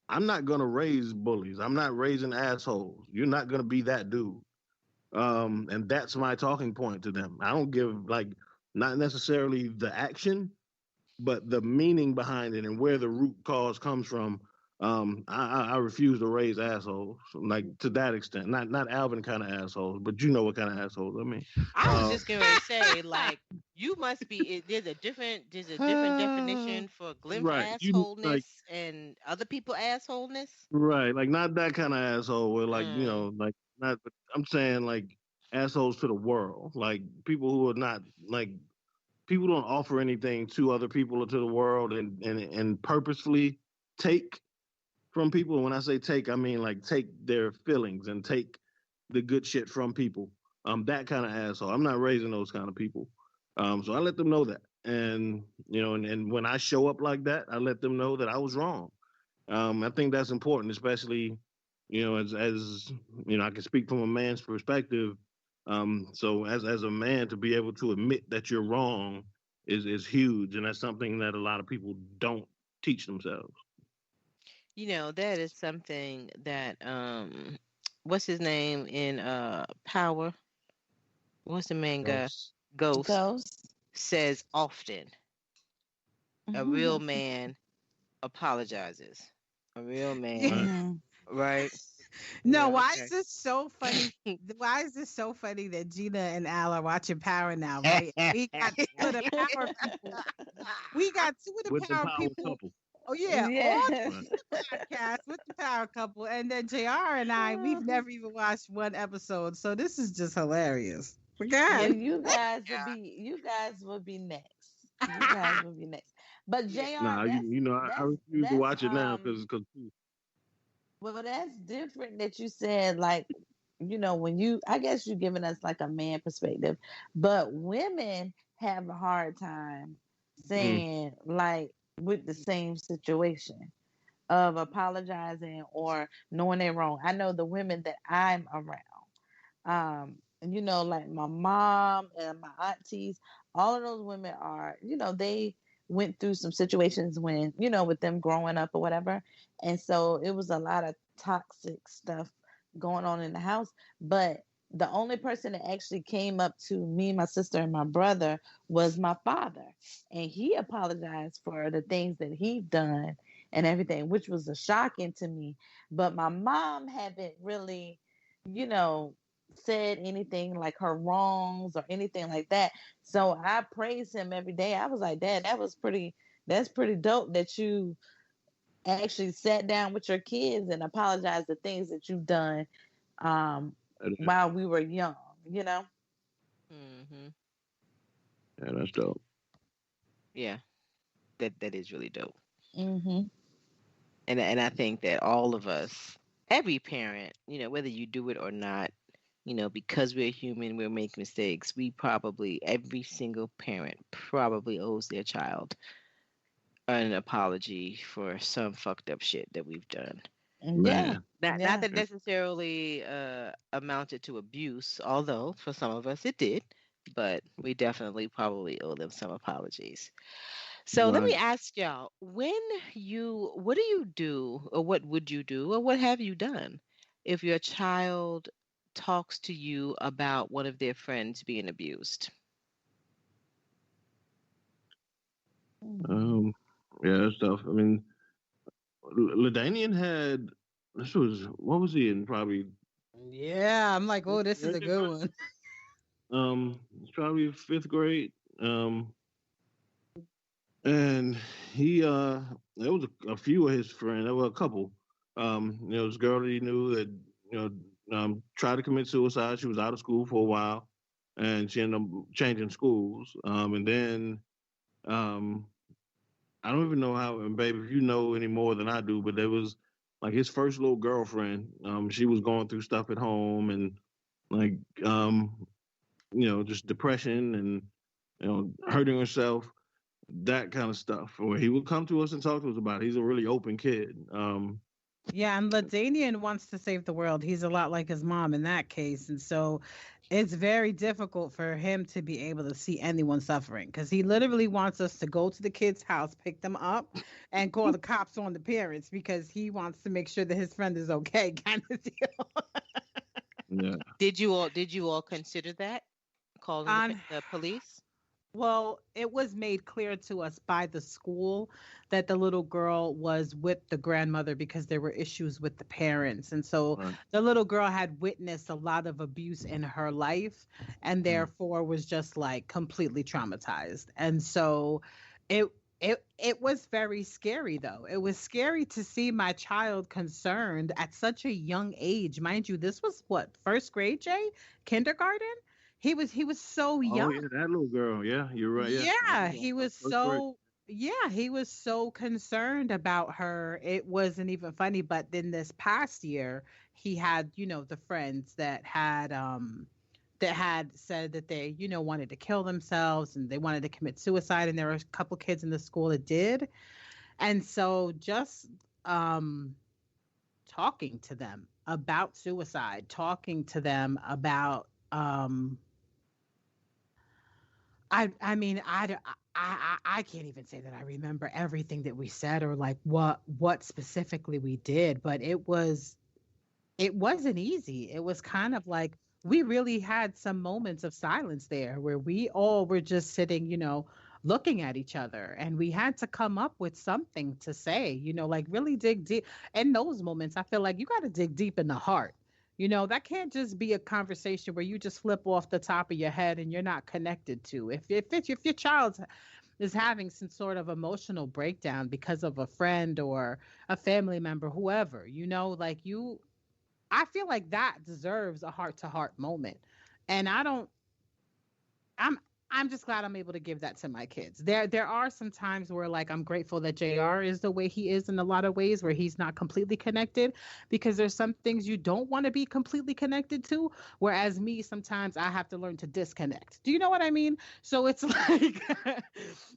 I'm not going to raise bullies. I'm not raising assholes. You're not going to be that dude. And that's my talking point to them. I don't give, like, not necessarily the action, but the meaning behind it and where the root cause comes from. I refuse to raise assholes, like, to that extent. Not Alvin kind of assholes, but you know what kind of assholes I mean. I was Uh, just going to say, like, you must be. There's a different definition for glimpse right, you like, assholeness and other people assholeness. right, like, not that kind of asshole where, like, Mm. like, not. I'm saying, like, assholes to the world, like people who are not, like, people don't offer anything to other people or to the world, and purposefully take from people. And when I say take, I mean, like, take their feelings and take the good shit from people. That kind of asshole. I'm not raising those kind of people. So I let them know that, and and when I show up like that, I let them know that I was wrong. I think that's important, especially as I can speak from a man's perspective. So as a man, to be able to admit that you're wrong is huge, and that's something that a lot of people don't teach themselves. That is something that what's his name in Power? What's the main guy? Else. Ghost Ghost. says often. A real man apologizes. A real Right. man, Hmm. right? No, Yeah, why is okay. this so funny? Why is this so funny that Gina and Al are watching Power now, right? We got two of the Power people. We got two of the With the Power power people. couple. Oh yeah, on Yes. Right. the podcast with the Power couple, and then JR and I, we've never even watched one episode, so this is just hilarious. Well, Again. you guys will be next. You guys will be next. But Yeah. JR, Nah, I refuse to watch it now because well, that's different that you said, like, when you, I guess you're giving us like a man perspective, but women have a hard time mm, saying, like, with the same situation of apologizing or knowing they're wrong. I know the women that I'm around, like my mom and my aunties, all of those women are, they went through some situations when, with them growing up or whatever. And so it was a lot of toxic stuff going on in the house. But the only person that actually came up to me, my sister, and my brother was my father. And he apologized for the things that he'd done and everything, which was a shocking to me. But my mom haven't really, you know, said anything like her wrongs or anything like that. So I praise him every day. I was like, Dad, that's pretty dope that you actually sat down with your kids and apologized the things that you've done um, Yeah, while we were young, you know? Hmm. that's dope. Yeah, that is really dope. Hmm. And I think that all of us, every parent, whether you do it or not, because we're human, we'll make mistakes. We probably, every single parent probably owes their child an apology for some fucked up shit that we've done. Yeah, Man. Not yeah. that necessarily amounted to abuse, although for some of us it did, but we definitely probably owe them some apologies. So let me Right. ask y'all, what do you do, or what would you do, or what have you done if your child talks to you about one of their friends being abused? Mhm. Um, yeah, that's tough. I mean, Ladanian had this was what was he in? Probably Yeah, I'm like, fifth oh, this is a grade, good right? one. It's probably fifth grade. And he there was a few of his friends. There were a couple. This girl that he knew that tried to commit suicide. She was out of school for a while, and she ended up changing schools. And then um, I don't even know how. And baby, if you know any more than I do, but there was like his first little girlfriend. She was going through stuff at home, and like just depression and hurting herself, that kind of stuff. Or he would come to us and talk to us about it. He's a really open kid. Yeah, and Ladanian wants to save the world. He's a lot like his mom in that case. And so it's very difficult for him to be able to see anyone suffering because he literally wants us to go to the kid's house, pick them up, and call the cops on the parents because he wants to make sure that his friend is okay, kind of deal. Yeah. Did you all consider that, calling On the police? Well, it was made clear to us by the school that the little girl was with the grandmother because there were issues with the parents. And so Right. the little girl had witnessed a lot of abuse in her life and Mm. therefore was just like completely traumatized. And so it it was very scary though. It was scary to see my child concerned at such a young age. Mind you, this was what, first grade, Jay? Kindergarten? He was so Oh young. yeah, that little girl. Yeah, you're right. Yeah, that Yeah, was first grade. he was so concerned about her. It wasn't even funny, but then this past year, he had, the friends that had said that they, wanted to kill themselves and they wanted to commit suicide and there were a couple kids in the school that did. And so just talking to them about suicide, talking to them about I mean, I can't even say that I remember everything that we said or like what specifically we did, but it wasn't easy. It was kind of like we really had some moments of silence there where we all were just sitting, looking at each other and we had to come up with something to say, like really dig deep. In those moments, I feel like you got to dig deep in the heart. That can't just be a conversation where you just flip off the top of your head and you're not connected to. If your child is having some sort of emotional breakdown because of a friend or a family member, whoever, like I feel like that deserves a heart to heart moment. And I'm I'm just glad I'm able to give that to my kids. There are some times where like I'm grateful that JR is the way he is in a lot of ways where he's not completely connected because there's some things you don't want to be completely connected to, whereas me sometimes I have to learn to disconnect. Do you know what I mean? So it's like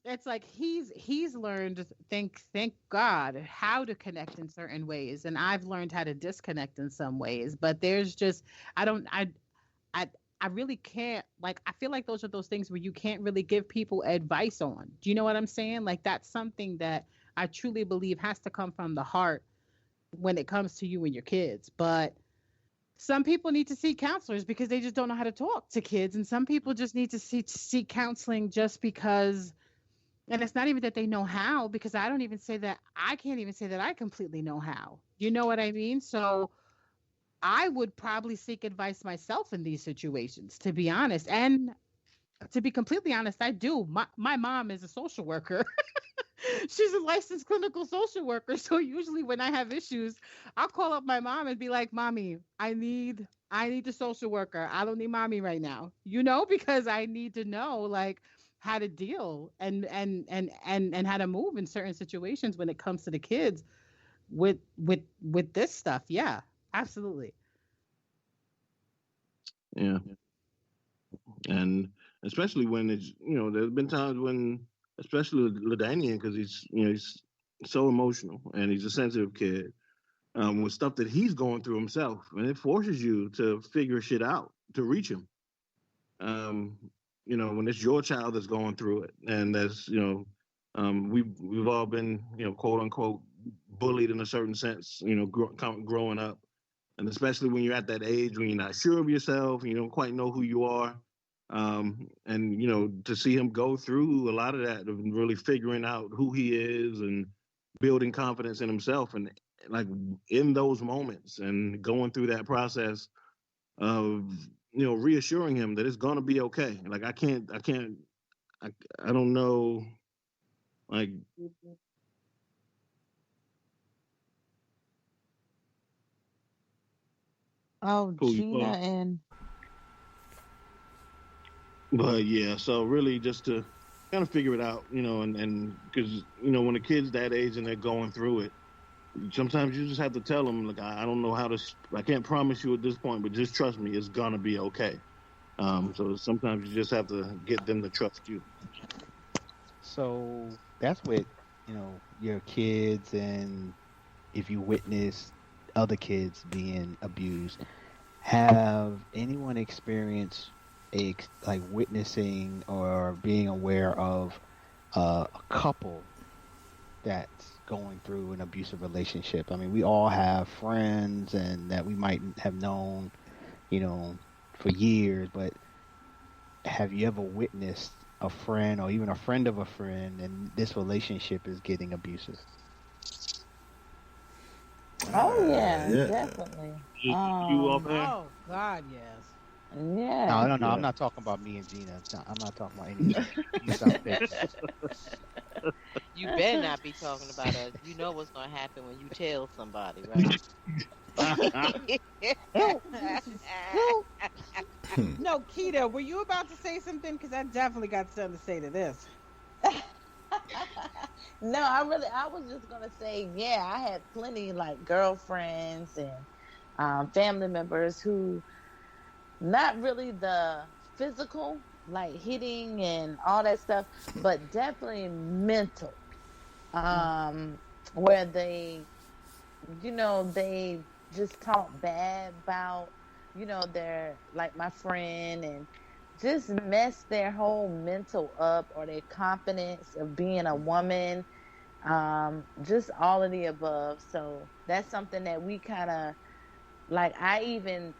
it's like he's learned, thank God, how to connect in certain ways and I've learned how to disconnect in some ways, but there's just I don't I I really can't, like, I feel like those are those things where you can't really give people advice on. Do you know what I'm saying? Like, that's something that I truly believe has to come from the heart when it comes to you and your kids. But some people need to see counselors because they just don't know how to talk to kids. And some people just need to seek counseling just because, and it's not even that they know how, because I don't even say that, I can't even say that I completely know how. You know what I mean? So I would probably seek advice myself in these situations, to be honest. And to be completely honest, I do. My mom is a social worker. She's a licensed clinical social worker. So usually when I have issues, I'll call up my mom and be like, "Mommy, I need a social worker. I don't need mommy right now." Because I need to know, like, how to deal and how to move in certain situations when it comes to the kids with this stuff. Yeah, absolutely. Yeah, and especially when it's there's been times when, especially Ladanian, because he's so emotional and he's a sensitive kid, with stuff that he's going through himself, and it forces you to figure shit out to reach him. Um, when it's your child that's going through it, and that's we've all been quote unquote bullied in a certain sense, growing up, and especially when you're at that age when you're not sure of yourself and you don't quite know who you are. And to see him go through a lot of that, of really figuring out who he is and building confidence in himself, and like in those moments and going through that process of reassuring him that it's gonna be okay. Like I don't know, like, Oh, who you Gina are. and But yeah, so really just to kind of figure it out, and because when a kid's that age and they're going through it, sometimes you just have to tell them, like, I don't know how to, I can't promise you at this point, but just trust me, it's gonna be okay. So sometimes you just have to get them to trust you. So that's with, your kids, and if you witness other kids being abused, have anyone experienced like witnessing or being aware of a couple that's going through an abusive relationship? I mean, we all have friends and that we might have known, you know, for years, but have you ever witnessed a friend or even a friend of a friend and this relationship is getting abusive? oh yeah, Yeah. definitely. You off there? Oh God, yes. No, Yeah. no, no. I'm Yeah. not talking about me and Gina. I'm not talking about any abuse out there. You better not be talking about us. You know what's gonna happen when you tell somebody, right? Help, Jesus, help. No, Keita, were you about to say something? Because I definitely got something to say to this. No, I was just gonna say, yeah, I had plenty like girlfriends and family members who not really the physical, like hitting and all that stuff, but definitely mental. Mm. Um, where they just talk bad about, their like my friend, and just mess their whole mental up or their confidence of being a woman, just all of the above. So that's something that we kind of like. I even,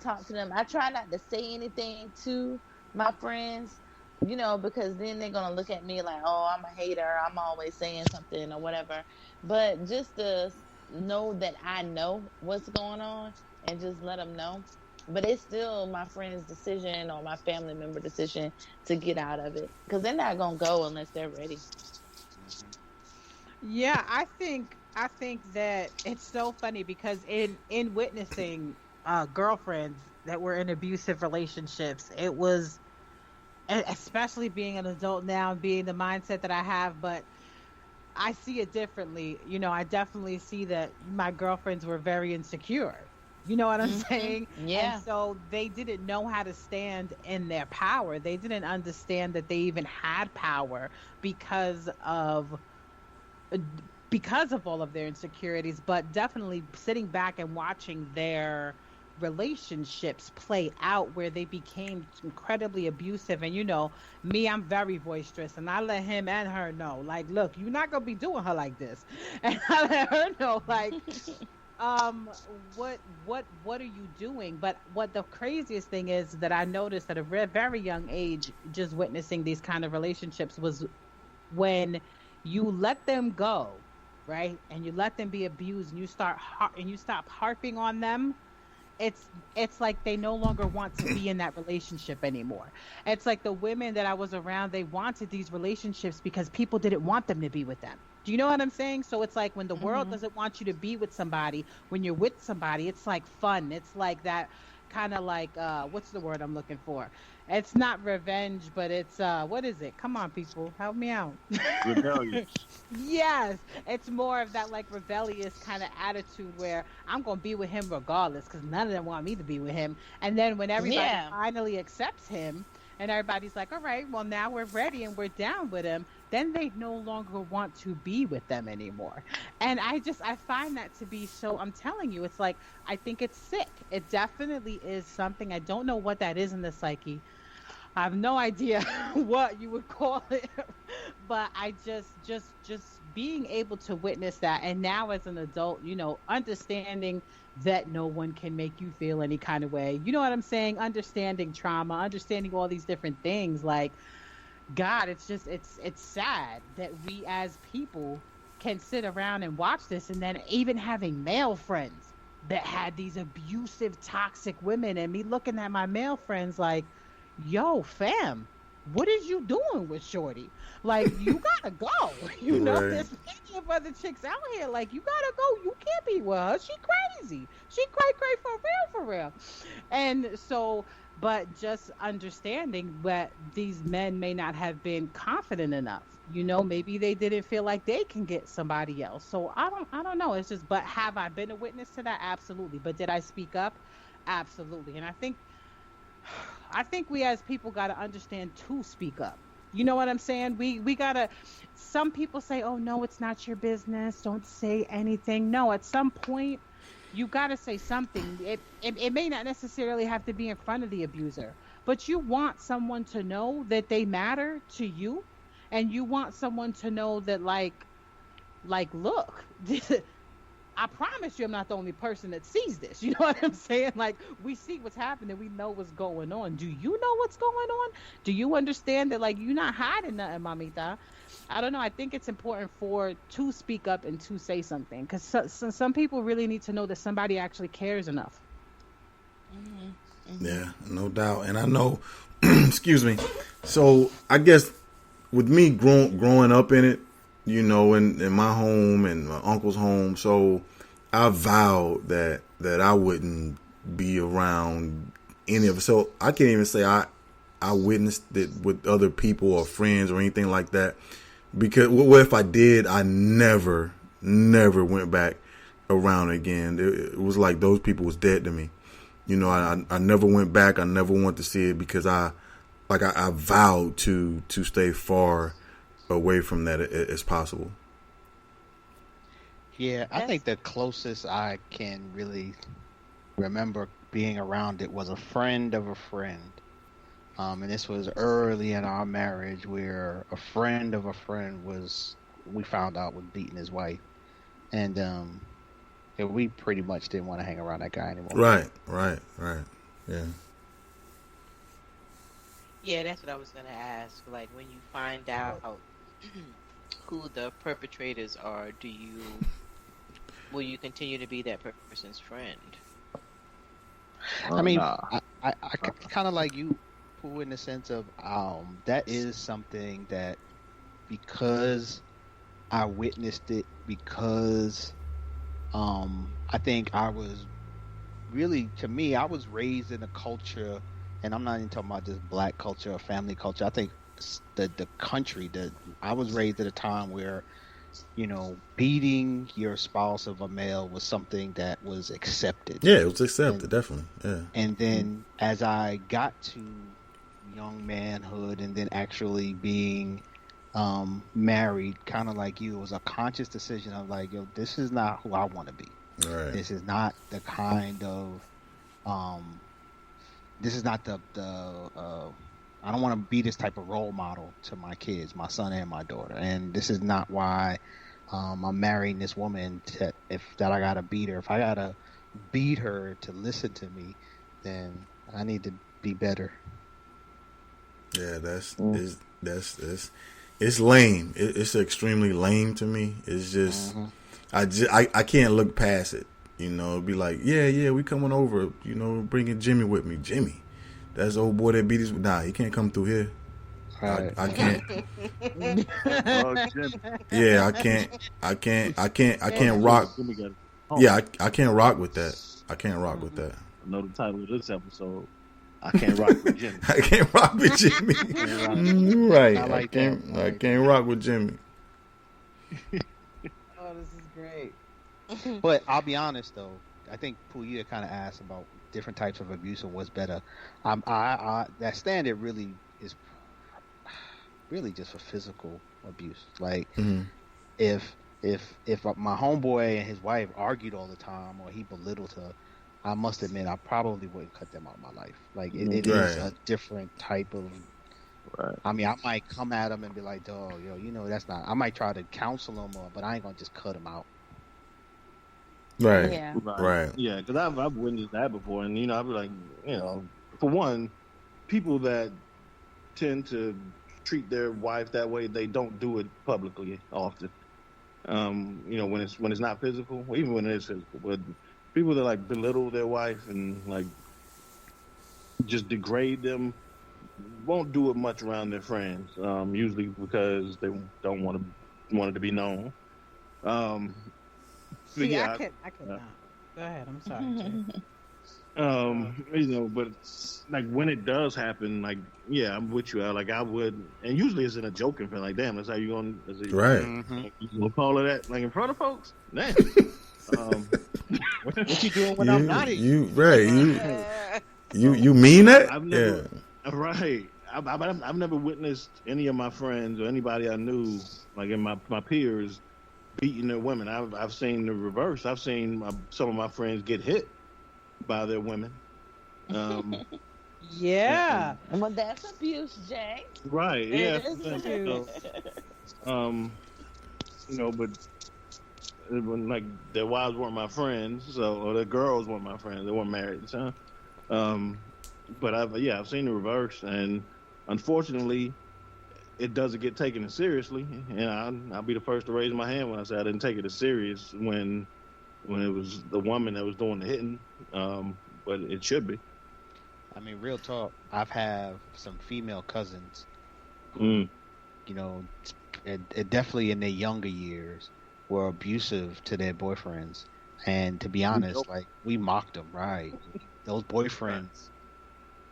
talk to them. I try not to say anything to my friends, because then they're gonna look at me like, oh, I'm a hater, I'm always saying something or whatever. But just to know that I know what's going on and just let them know. But it's still my friend's decision or my family member decision to get out of it, because they're not gonna go unless they're ready. Mhm. Yeah, I think that it's so funny because in witnessing girlfriends that were in abusive relationships, it was especially being an adult now and being the mindset that I have, but I see it differently. I definitely see that my girlfriends were very insecure. You know what I'm saying? And Yeah. so they didn't know how to stand in their power. They didn't understand that they even had power because of uh, because of all of their insecurities, but definitely sitting back and watching their relationships play out where they became incredibly abusive. And me, I'm very boisterous, and I let him and her know, like, look, you're not gonna be doing her like this. And I let her know, like, um what are you doing? But what the craziest thing is that I noticed at a very young age, just witnessing these kind of relationships, was when you let them go, right, and you let them be abused, and you stop harping on them. It's like they no longer want to be in that relationship anymore. It's like the women that I was around, they wanted these relationships because people didn't want them to be with them. Do you know what I'm saying? So it's like when the world Mhm. doesn't want you to be with somebody, when you're with somebody, it's like fun. It's like that kind of like what's the word I'm looking for? It's not revenge, but it's what is it? Come on, people, help me out. Rebellious. Yes, it's more of that like rebellious kind of attitude where I'm gonna be with him regardless because none of them want me to be with him. And then when everybody Yeah. finally accepts him, and everybody's like, all right, well now we're ready and we're down with him, then they no longer want to be with them anymore. And I find that to be so. I'm telling you, it's like I think it's sick. It definitely is something. I don't know what that is in the psyche. I have no idea what you would call it, but I just being able to witness that, and now as an adult, understanding that no one can make you feel any kind of way. You know what I'm saying? Understanding trauma, understanding all these different things. Like, God, it's sad that we as people can sit around and watch this, and then even having male friends that had these abusive, toxic women, and me looking at my male friends like, yo, fam, what is you doing with Shorty? Like, you gotta go. Right. There's plenty of other chicks out here. Like, you gotta go. You can't be with her. She crazy. She cray for real. And so, but just understanding that these men may not have been confident enough. Maybe they didn't feel like they can get somebody else. So I don't know. It's just, but have I been a witness to that? Absolutely. But did I speak up? Absolutely. And I think we as people got to understand to speak up. You know what I'm saying? We got to, some people say, oh, no, it's not your business. Don't say anything. No, at some point, you got to say something. It may not necessarily have to be in front of the abuser, but you want someone to know that they matter to you. And you want someone to know that, look, I promise you I'm not the only person that sees this. You know what I'm saying? Like, we see what's happening. We know what's going on. Do you know what's going on? Do you understand that, like, you're not hiding nothing, mamita? I don't know. I think it's important to speak up and to say something, because some people really need to know that somebody actually cares enough. Yeah, no doubt. And I know, excuse me. So I guess with me growing up in it, in my home and my uncle's home, so I vowed that I wouldn't be around any of it. So I can't even say I witnessed it with other people or friends or anything like that. Because what if I did? I never went back around again. It was like those people was dead to me. I never went back. I never wanted to see it because I vowed to stay far away from that as possible. Yeah, I think the closest I can really remember being around it was a friend of a friend. And this was early in our marriage, where a friend of a friend we found out was beating his wife. And yeah, we pretty much didn't want to hang around that guy anymore. Right. Yeah. Yeah, that's what I was going to ask. Like, when you find out who the perpetrators are, will you continue to be that person's friend? I mean, Nah. I kind of like you, Pooh, in the sense of that is something that, because I witnessed it, because I think I was really, to me, I was raised in a culture, and I'm not even talking about just black culture or family culture. I think the country that I was raised at a time where, beating your spouse of a male was something that was accepted. Yeah, it was accepted, definitely. Yeah. And then as I got to young manhood and then actually being married, kind of like you, it was a conscious decision of like, yo, this is not who I want to be. Right. This is not the kind of um, this is not I don't want to be this type of role model to my kids, my son and my daughter, and this is not why I'm marrying this woman that I gotta beat her. If I gotta beat her to listen to me, then I need to be better. Yeah, it's lame. It's extremely lame to me. It's just I can't look past it. You know, be like, yeah, we coming over. You know, bringing Jimmy with me. Jimmy, that's the old boy that beat his. Nah, he can't come through here. Right. I can't. Jim. Yeah, I can't rock. Yeah, I can't rock with that. I can't rock with that. I know the title of this episode. I can't rock with Jimmy. I can't rock with Jimmy. Right. I can't rock with Jimmy. Oh, this is great. But I'll be honest though, I think Pooh, you kind of asked about different types of abuse and what's better. I that standard really is really just for physical abuse. Like if my homeboy and his wife argued all the time or he belittled her, I must admit I probably wouldn't cut them out of my life. Like it is a different type of. Right. I mean, I might come at him and be like, "Dog, yo, you know that's not." I might try to counsel him, but I ain't gonna just cut him out. Right. Yeah. Right. Yeah, because I've witnessed that before, and I'd be like, for one, people that tend to treat their wife that way, they don't do it publicly often. When it's not physical, or even when it is physical, but people that like belittle their wife and like just degrade them won't do it much around their friends. Usually because they don't want it to be known. See, I could not. Go ahead. I'm sorry. But like when it does happen, like I'm with you. Like I would, and usually it's in a joking thing. Like, damn, that's how you going? Right. You gonna call it that? Like in front of folks? Damn. What you doing when I'm not here? You mean that? I've never, right. I've never witnessed any of my friends or anybody I knew, like in my peers, beating their women. I've seen the reverse. I've seen some of my friends get hit by their women. Yeah. Well, that's abuse, Jay. Right. Yeah. It is abuse. But when like their wives weren't my friends, or their girls weren't my friends. They weren't married, so. But I've seen the reverse, and unfortunately, it doesn't get taken as seriously. And I'll be the first to raise my hand when I say I didn't take it as serious when it was the woman that was doing the hitting. But it should be. I mean, real talk. I've had some female cousins. Definitely in their younger years, were abusive to their boyfriends. And to be honest, like we mocked them, right? Those boyfriends,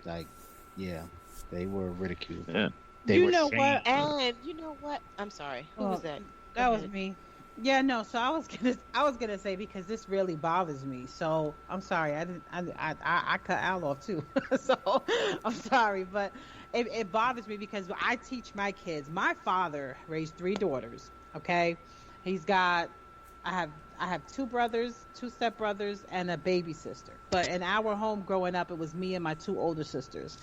like, they were ridiculed. Yeah. You know what? And you know what? I'm sorry. Who was that? That was me. Yeah, no. So I was gonna say, because this really bothers me. So I'm sorry. I cut Al off too. So I'm sorry, but it bothers me because I teach my kids. My father raised 3 daughters. Okay, I have 2 brothers, 2 stepbrothers, and a baby sister. But in our home growing up, it was me and my 2 older sisters.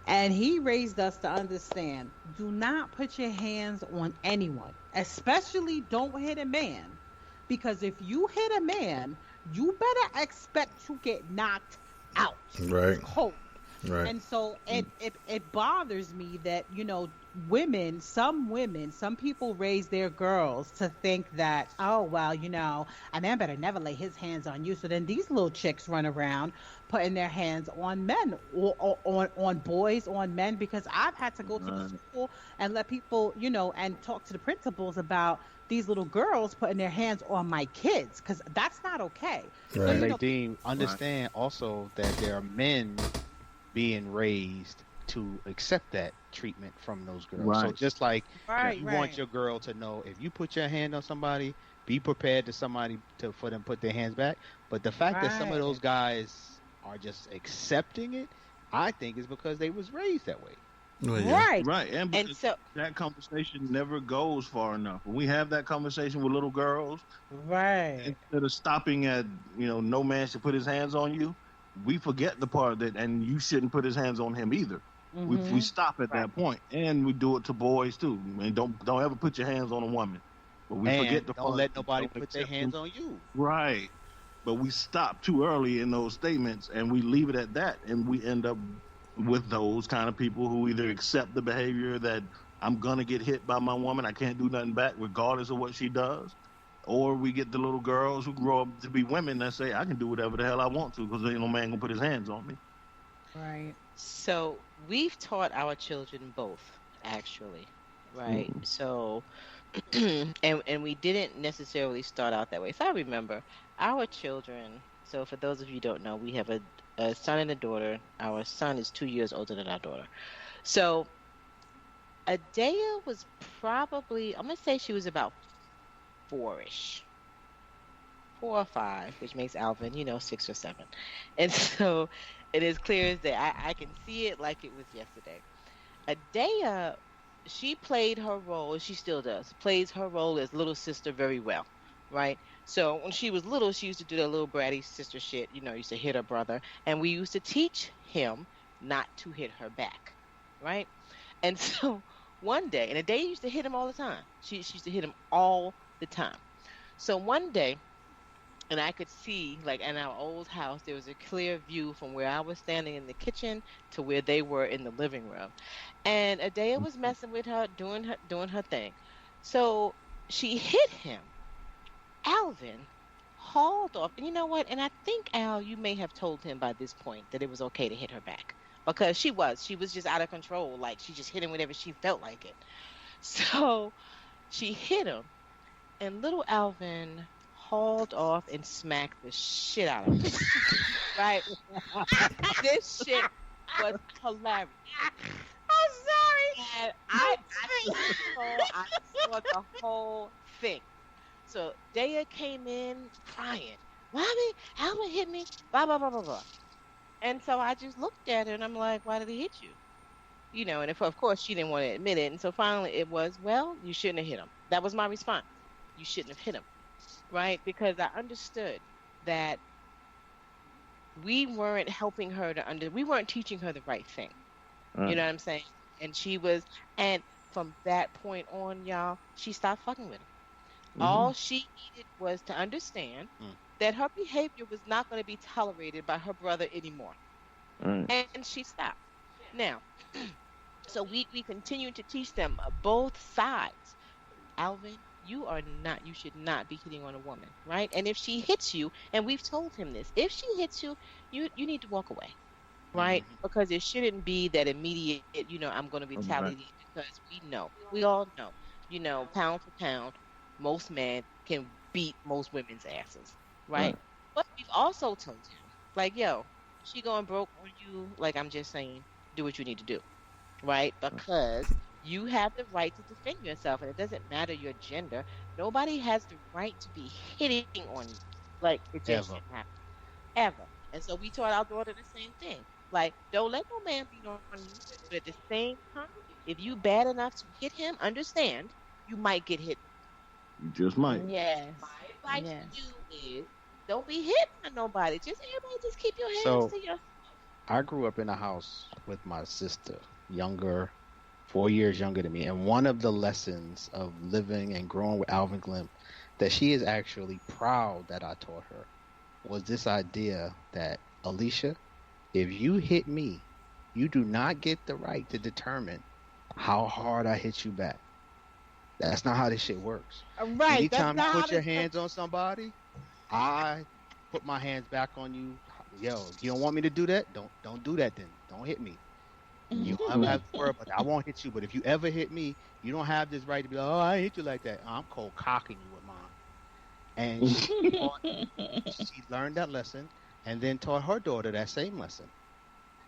And he raised us to understand, do not put your hands on anyone, especially don't hit a man. Because if you hit a man, you better expect to get knocked out. Right. Cold. Right. And so it bothers me that, some people raise their girls to think that, oh, well, a man better never lay his hands on you. So then these little chicks run around putting their hands on men or on boys, on men, because I've had to go to the school and let people, and talk to the principals about these little girls putting their hands on my kids, because that's not okay. Right. So, Dean, understand also that there are men being raised to accept that treatment from those girls. Right. So just like you want your girl to know, if you put your hand on somebody, be prepared for them to put their hands back. But the fact that some of those guys are just accepting it, I think is because they was raised that way. Well, yeah. Right. And so that conversation never goes far enough. When we have that conversation with little girls, Right. instead of stopping at, no man should put his hands on you, we forget the part that, and you shouldn't put his hands on him either. We Mm-hmm. stop at Right. that point, and we do it to boys too. I mean, don't ever put your hands on a woman. But we And forget the don't part let that nobody don't put their accept him. hands on you. Right. But we stop too early in those statements, and we leave it at that, and we end up with those kind of people who either accept the behavior that I'm gonna get hit by my woman, I can't do nothing back, regardless of what she does, or we get the little girls who grow up to be women that say I can do whatever the hell I want to because ain't no man gonna put his hands on me. Right. So we've taught our children both, actually, right? Mhm. So, and we didn't necessarily start out that way. So I remember our children. So for those of you who don't know, we have a son and a daughter. Our son is 2 years older than our daughter. So Adea was probably, I'm gonna say she was about four-ish, 4 or 5, which makes Alvin, 6 or 7. And so it is clear as day. I can see it like it was yesterday. Adea, she played her role, she still does, plays her role as little sister very well, right? So when she was little, she used to do that little bratty sister shit, used to hit her brother. And we used to teach him not to hit her back, right? And so one day, and Adea used to hit him all the time. She used to hit him all the time. So one day, and I could see, like in our old house, there was a clear view from where I was standing in the kitchen to where they were in the living room. And Adea was messing with her, doing her thing. So she hit him. Alvin hauled off. And you know what? And I think, Al, you may have told him by this point that it was okay to hit her back. Because she was just out of control. Like she just hit him whenever she felt like it. So she hit him. And little Alvin hauled off and smacked the shit out of her. Right? This shit was hilarious. I'm sorry. And I saw the whole thing. So Daya came in crying. Mommy, Alvin hit me. Blah, blah, blah, blah, blah. And so I just looked at her and I'm like, why did he hit you? And if, of course she didn't want to admit it. And so finally it was, well, you shouldn't have hit him. That was my response. You shouldn't have hit him. Right? Because I understood that we weren't helping her we weren't teaching her the right thing. You know what I'm saying? And and from that point on, y'all, she stopped fucking with him. All she needed was to understand that her behavior was not going to be tolerated by her brother anymore. Right. And she stopped. Now, so we continue to teach them both sides. Alvin, you should not be hitting on a woman, right? And if she hits you, and we've told him this, if she hits you, you need to walk away, right? Because it shouldn't be that immediate, I'm going to retaliate because we all know, pound for pound, most men can beat most women's asses, right? But we've also told him, like, yo, she going broke on you, like I'm just saying, do what you need to do, right? Because you have the right to defend yourself, and it doesn't matter your gender. Nobody has the right to be hitting on you. Like, it just Ever. shouldn't happen. Ever. And so we taught our daughter the same thing. Like, don't let no man beat on you. But at the same time, if you bad enough to hit him, understand you might get hit. You just might. Yes. My advice Yes. to you is don't be hit by nobody. Everybody just keep your hands So to yourself. I grew up in a house with my sister, 4 years younger than me. And one of the lessons of living and growing with Alvin Glim that she is actually proud that I taught her was this idea that, Alicia, if you hit me, you do not get the right to determine how hard I hit you back. That's not how this shit works. Right. Anytime you that's not put how your this- hands on somebody, I put my hands back on you. Yo, if you don't want me to do that, don't do that then. Don't hit me. You don't ever have to worry about that. I won't hit you, but if you ever hit me, you don't have this right to be like, oh, I hit you like that. I'm cold cocking you with mine. And she learned that lesson and then taught her daughter that same lesson.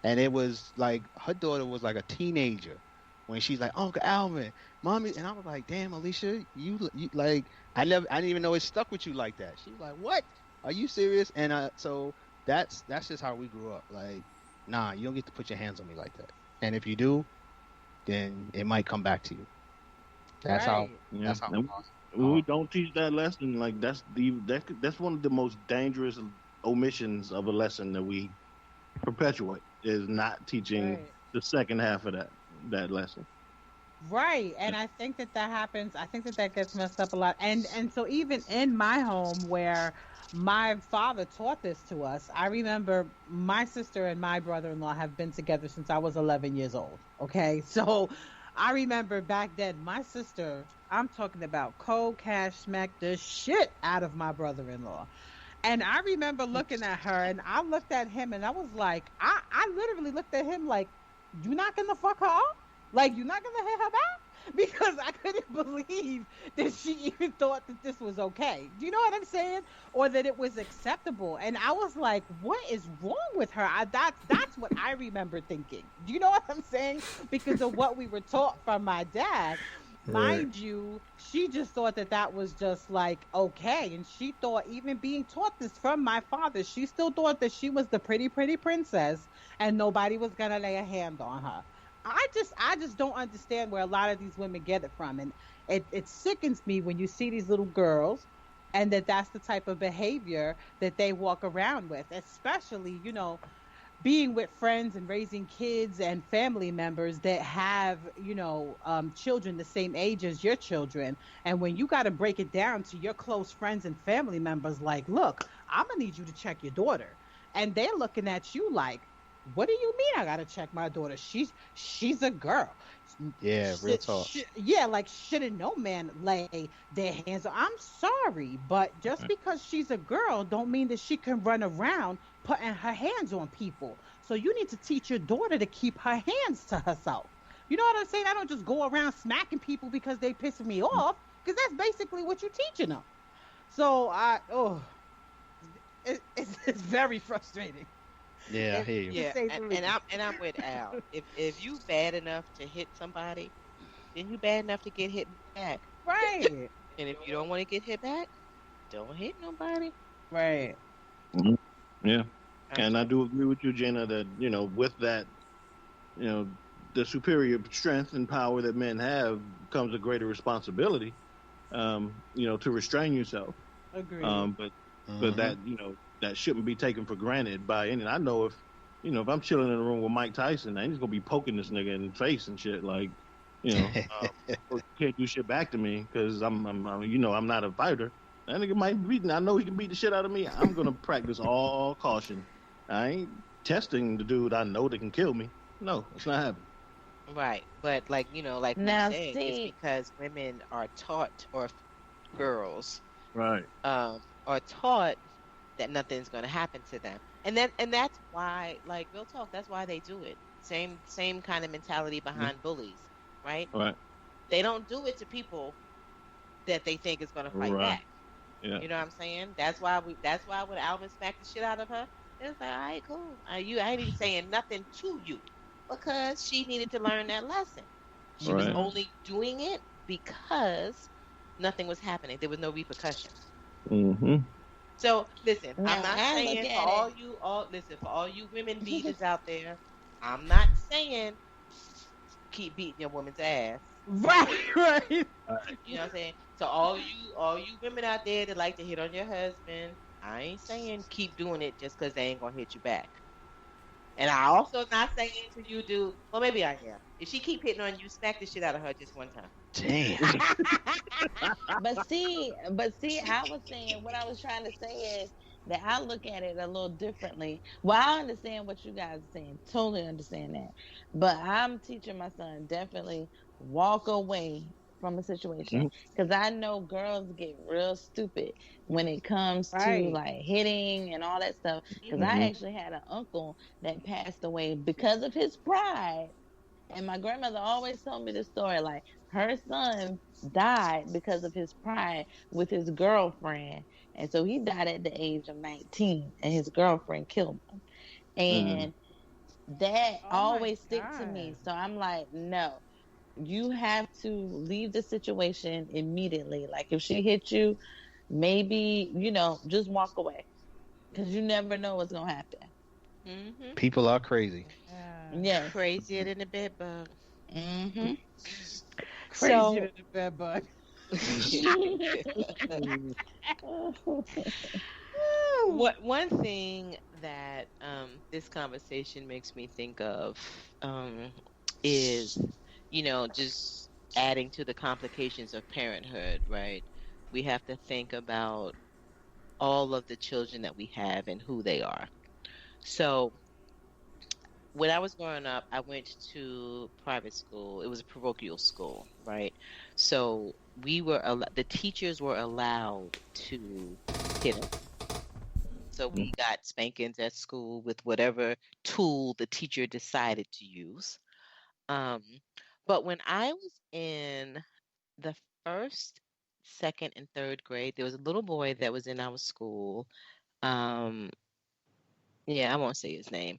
And it was like her daughter was like a teenager when she's like, Uncle Alvin, Mommy, and I was like, damn, Alicia, you like I didn't even know it stuck with you like that. She was like, what? Are you serious? And so that's just how we grew up. Like, nah, you don't get to put your hands on me like that. And if you do, then it might come back to you. That's how. Right. Yeah. That's how. And when we don't teach that lesson, like that's one of the most dangerous omissions of a lesson that we perpetuate is not teaching Right. the second half of that lesson. Right. And I think that that happens. I think that that gets messed up a lot. And so even in my home where my father taught this to us, I remember my sister and my brother-in-law have been together since I was 11 years old. Okay? So I remember back then my sister, I'm talking about cold cash smacked the shit out of my brother-in-law. And I remember looking at her and I looked at him and I was like, I literally looked at him like, you not gonna fuck her up? Like, you not gonna hit her back? Because I couldn't believe that she even thought that this was okay. Do you know what I'm saying? Or that it was acceptable. And I was like, what is wrong with her? That's what I remember thinking. Do you know what I'm saying? Because of what we were taught from my dad. Right. Mind you, she just thought that that was just like okay, and she thought even being taught this from my father, she still thought that she was the pretty, pretty princess, and nobody was gonna lay a hand on her. I just don't understand where a lot of these women get it from, and it sickens me when you see these little girls, and that's the type of behavior that they walk around with, especially being with friends and raising kids and family members that have, children the same age as your children. And when you got to break it down to your close friends and family members, like, look, I'm going to need you to check your daughter. And they're looking at you like, what do you mean I got to check my daughter? She's a girl. Yeah, real talk. Yeah, like, shouldn't no man lay their hands on? I'm sorry, but just because she's a girl don't mean that she can run around putting her hands on people. So you need to teach your daughter to keep her hands to herself. You know what I'm saying? I don't just go around smacking people because they pissing me off, because that's basically what you're teaching them. So it's very frustrating. Yeah, I hear you. Yeah, and I'm with Al. If you bad enough to hit somebody, then you bad enough to get hit back. Right. And if you don't want to get hit back, don't hit nobody. Right. Mhm. Yeah. And I do agree with you, Jenna, that, with that, the superior strength and power that men have comes a greater responsibility, to restrain yourself. Agreed. But that, that shouldn't be taken for granted by any. I know if I'm chilling in a room with Mike Tyson, I ain't just gonna be poking this nigga in the face and shit. Like, you can't do shit back to me because I'm not a fighter. That nigga might beat. I know he can beat the shit out of me. I'm gonna practice all caution. I ain't testing the dude I know that can kill me. No, it's not happening. Right, but like like Now, we said, it's see, because women are taught, or girls, Right. are taught that nothing's going to happen to them, and that's why, like, real talk, that's why they do it. Same kind of mentality behind bullies, right? Right. They don't do it to people that they think is going to fight Right. back. Yeah. You know what I'm saying? That's why when Alvin smacked the shit out of her, it's like, all right, cool. I ain't even saying nothing to you because she needed to learn that lesson. She was Right. only doing it because nothing was happening. There was no repercussion. Mm-hmm. So listen, I'm now not I look saying at for all you women beaters out there, I'm not saying keep beating your woman's ass. Right. You know what I'm saying? So all you women out there that like to hit on your husband, I ain't saying keep doing it just because they ain't gonna hit you back. And I also not saying to you, dude. Well, maybe I am. If she keep hitting on you, smack the shit out of her just one time. Damn. but see, I was saying, what I was trying to say is that I look at it a little differently. Well, I understand what you guys are saying, totally understand that. But I'm teaching my son definitely walk away from a situation, because I know girls get real stupid when it comes to Right. like hitting and all that stuff. Because I Mhm. actually had an uncle that passed away because of his pride. And my grandmother always told me this story, like her son died because of his pride with his girlfriend. And so he died at the age of 19 and his girlfriend killed him. And that Oh my always stick to me. God. So I'm like, no, you have to leave the situation immediately. Like if she hit you, maybe, just walk away, because you never know what's going to happen. Mm-hmm. People are crazy. Yeah. Yes. Crazier than a bed bug. Mm-hmm. Crazy So, to the bed bug. What one thing that this conversation makes me think of is, just adding to the complications of parenthood, right? We have to think about all of the children that we have and who they are. So when I was growing up, I went to private school. It was a parochial school, right? So the teachers were allowed to hit us. So we got spankings at school with whatever tool the teacher decided to use. Um, but when I was in the first, second, and third grade, there was a little boy that was in our school. Um, yeah, I won't say his name,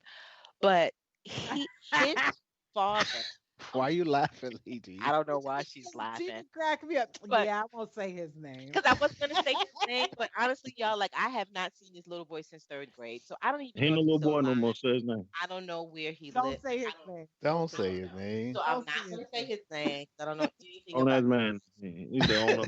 but his father, Why you laughing, I Lady? don't know why she's She laughing, cracked me up. but Yeah, I won't say his name. because I was gonna say his name, but honestly, y'all, like I have not seen this little boy since third grade, so I don't even know Ain't if no he's little still boy no alive. more. Say his name. I don't know where he Don't lives. say his name. Don't I say don't his know. name. So I'm Don't not say his gonna say name. his name. I don't know anything On about that man. He's the owner.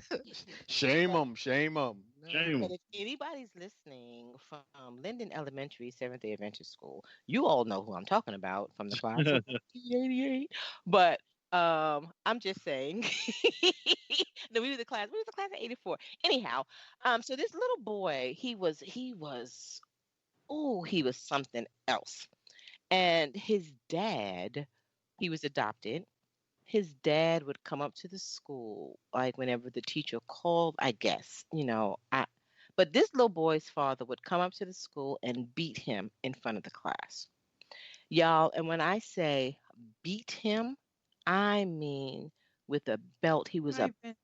Shame but him. Shame him. Shame but him. if anybody's listening from Linden Elementary, Seventh Day Adventist School, you all know who I'm talking about from the class of 1988. But I'm just saying. No, we were the class of 84. Anyhow, so this little boy, he was something else. And his dad, he was adopted. His dad would come up to the school, like whenever the teacher called, I guess, but this little boy's father would come up to the school and beat him in front of the class. Y'all, and when I say beat him, I mean with a belt. He was a I even.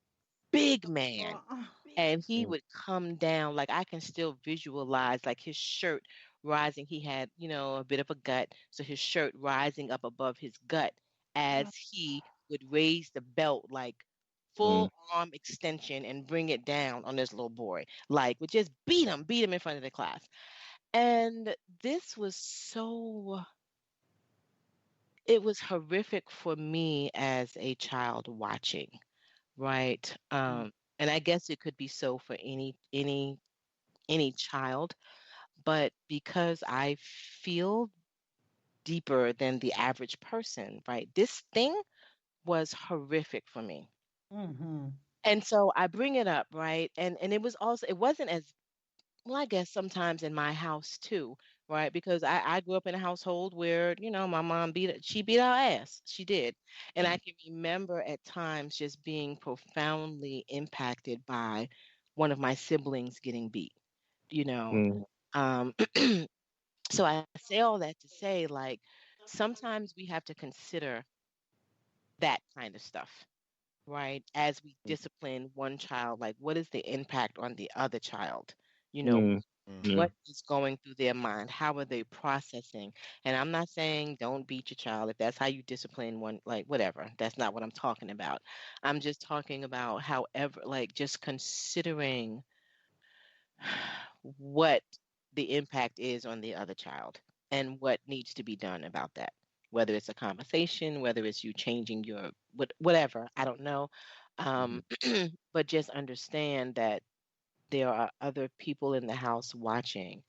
big man, Oh, and he would come down, like I can still visualize like his shirt rising. He had, a bit of a gut, so his shirt rising up above his gut as he would raise the belt like Mm. full arm extension and bring it down on this little boy, like would just beat him in front of the class. And this was it was horrific for me as a child watching, right? And I guess it could be so for any child, but because I feel deeper than the average person, right? This thing was horrific for me. mm-hmm. And so I bring it up, right? And it wasn't as well, I guess sometimes in my house too, right? Because I grew up in a household where, my mom she beat our ass. She did. And I can remember at times just being profoundly impacted by one of my siblings getting beat, you know. Mm. Um, so I say all that to say, like, sometimes we have to consider that kind of stuff, right? As we discipline one child, like, what is the impact on the other child? You know, Mm. Yeah. what is going through their mind? How are they processing? And I'm not saying don't beat your child if that's how you discipline one, like, whatever. That's not what I'm talking about. I'm just talking about, however, like, just considering what the impact is on the other child and what needs to be done about that. Whether it's a conversation, whether it's you changing your whatever, I don't know. Um, but just understand that there are other people in the house watching.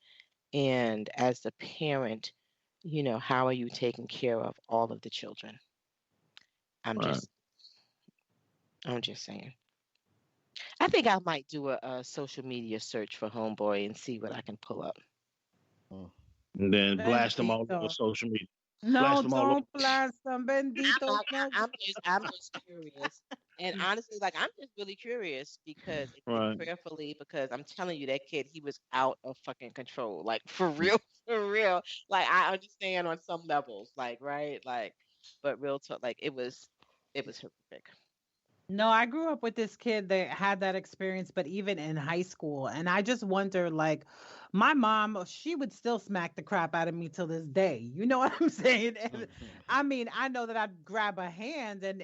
And as the parent, how are you taking care of all of the children? I'm Right. just, I'm just saying. I think I might do a social media search for Homeboy and see what I can pull up. Mm. And then blast them all over Bendito. social media. Blast No, them all over. don't blast them. Bendito. No. I'm just curious. And honestly, like I'm just really curious because Right. prayerfully, because I'm telling you that kid, he was out of fucking control. Like for real, for real. Like I understand on some levels, like, right? Like, but real talk, like it was horrific. No, I grew up with this kid that had that experience, but even in high school. And I just wonder, like, my mom, she would still smack the crap out of me till this day. You know what I'm saying? And I mean, I know that I'd grab a hand, and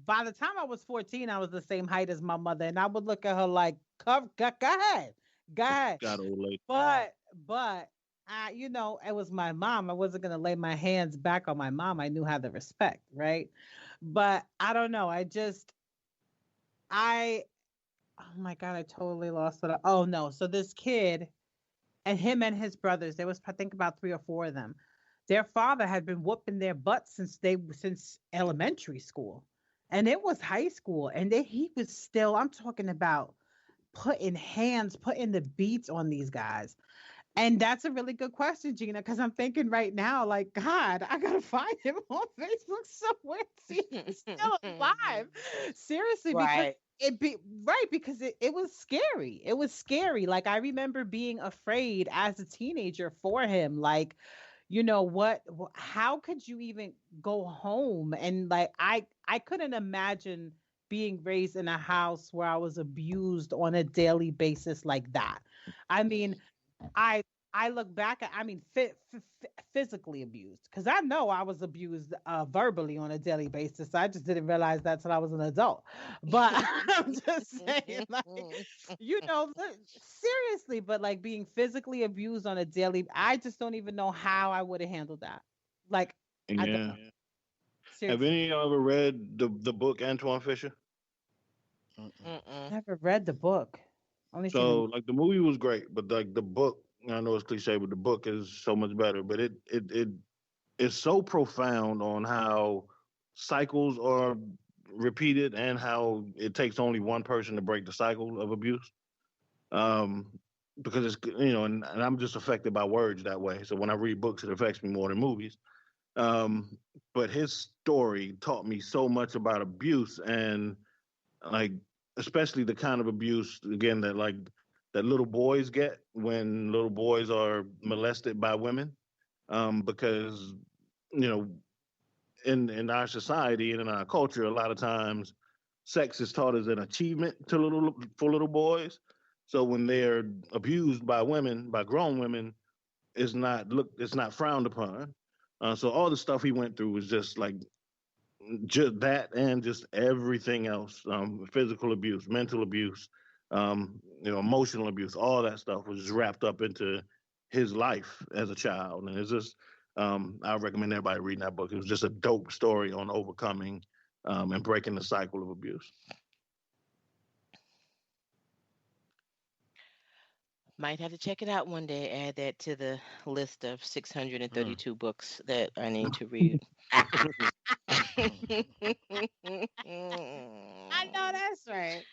by the time I was 14, I was the same height as my mother. And I would look at her like, go ahead, go ahead. Got old lady. But it was my mom. I wasn't gonna lay my hands back on my mom. I knew how to respect, right? But I don't know. I oh my god, I totally lost it. Oh no. So this kid, and him and his brothers, there was I think about 3 or 4 of them. Their father had been whooping their butts since elementary school, and it was high school, and then he was still. I'm talking about putting the beats on these guys. And that's a really good question, Gina, because I'm thinking right now, like, God, I gotta find him on Facebook somewhere to see if he's still alive. Seriously, because Right. it be right, because it was scary. It was scary. Like I remember being afraid as a teenager for him. Like, how could you even go home? And like I couldn't imagine being raised in a house where I was abused on a daily basis like that. I mean, I I look back at, I mean, physically abused, because I know I was abused verbally on a daily basis. I just didn't realize that till I was an adult. But I'm just saying, like, seriously, but like being physically abused on a daily, I just don't even know how I would have handled that. Like, I don't, Yeah. Have seriously, any of y'all ever read the book Antoine Fisher? Mm-mm. Mm-mm. never read the book. Only seen the So like the movie was great, but like the book, I know it's cliche, but the book is so much better. But it is so profound on how cycles are repeated and how it takes only one person to break the cycle of abuse. Um, because it's and I'm just affected by words that way. So when I read books, it affects me more than movies. Um, but his story taught me so much about abuse and like especially the kind of abuse again that little boys get when little boys are molested by women. Because you know in our society and in our culture, a lot of times sex is taught as an achievement to little boys. So when they're abused by women, by grown women, it's not frowned upon. So all the stuff he went through was just that and just everything else, physical abuse, mental abuse, emotional abuse, all that stuff was just wrapped up into his life as a child. And it's just, I recommend everybody reading that book. It was just a dope story on overcoming and breaking the cycle of abuse. Might have to check it out one day. Add that to the list of Mm. 632 books that I need to read. I know that's right.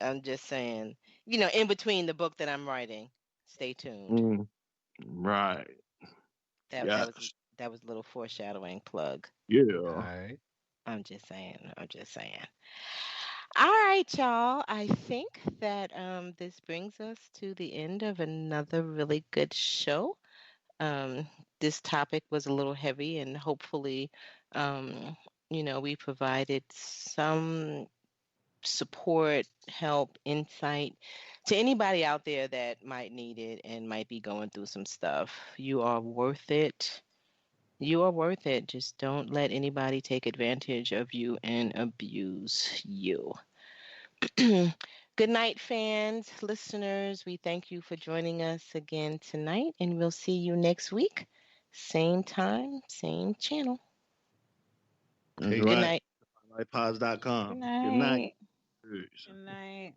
I'm just saying, in between the book that I'm writing, stay tuned. Mm, right. That that was Yes. that was a little foreshadowing plug. All Yeah. right. I'm just saying. I'm just saying. All right, y'all. I think that this brings us to the end of another really good show. Um, this topic was a little heavy, and hopefully, um, we provided some support, help, insight to anybody out there that might need it and might be going through some stuff. You are worth it. You are worth it. Just don't let anybody take advantage of you and abuse you. Good night, fans, listeners. We thank you for joining us again tonight, and we'll see you next week. Same time, same channel. That's Good Peace. right. night. LifePods.com. Good Good night. night. Peace. Good night.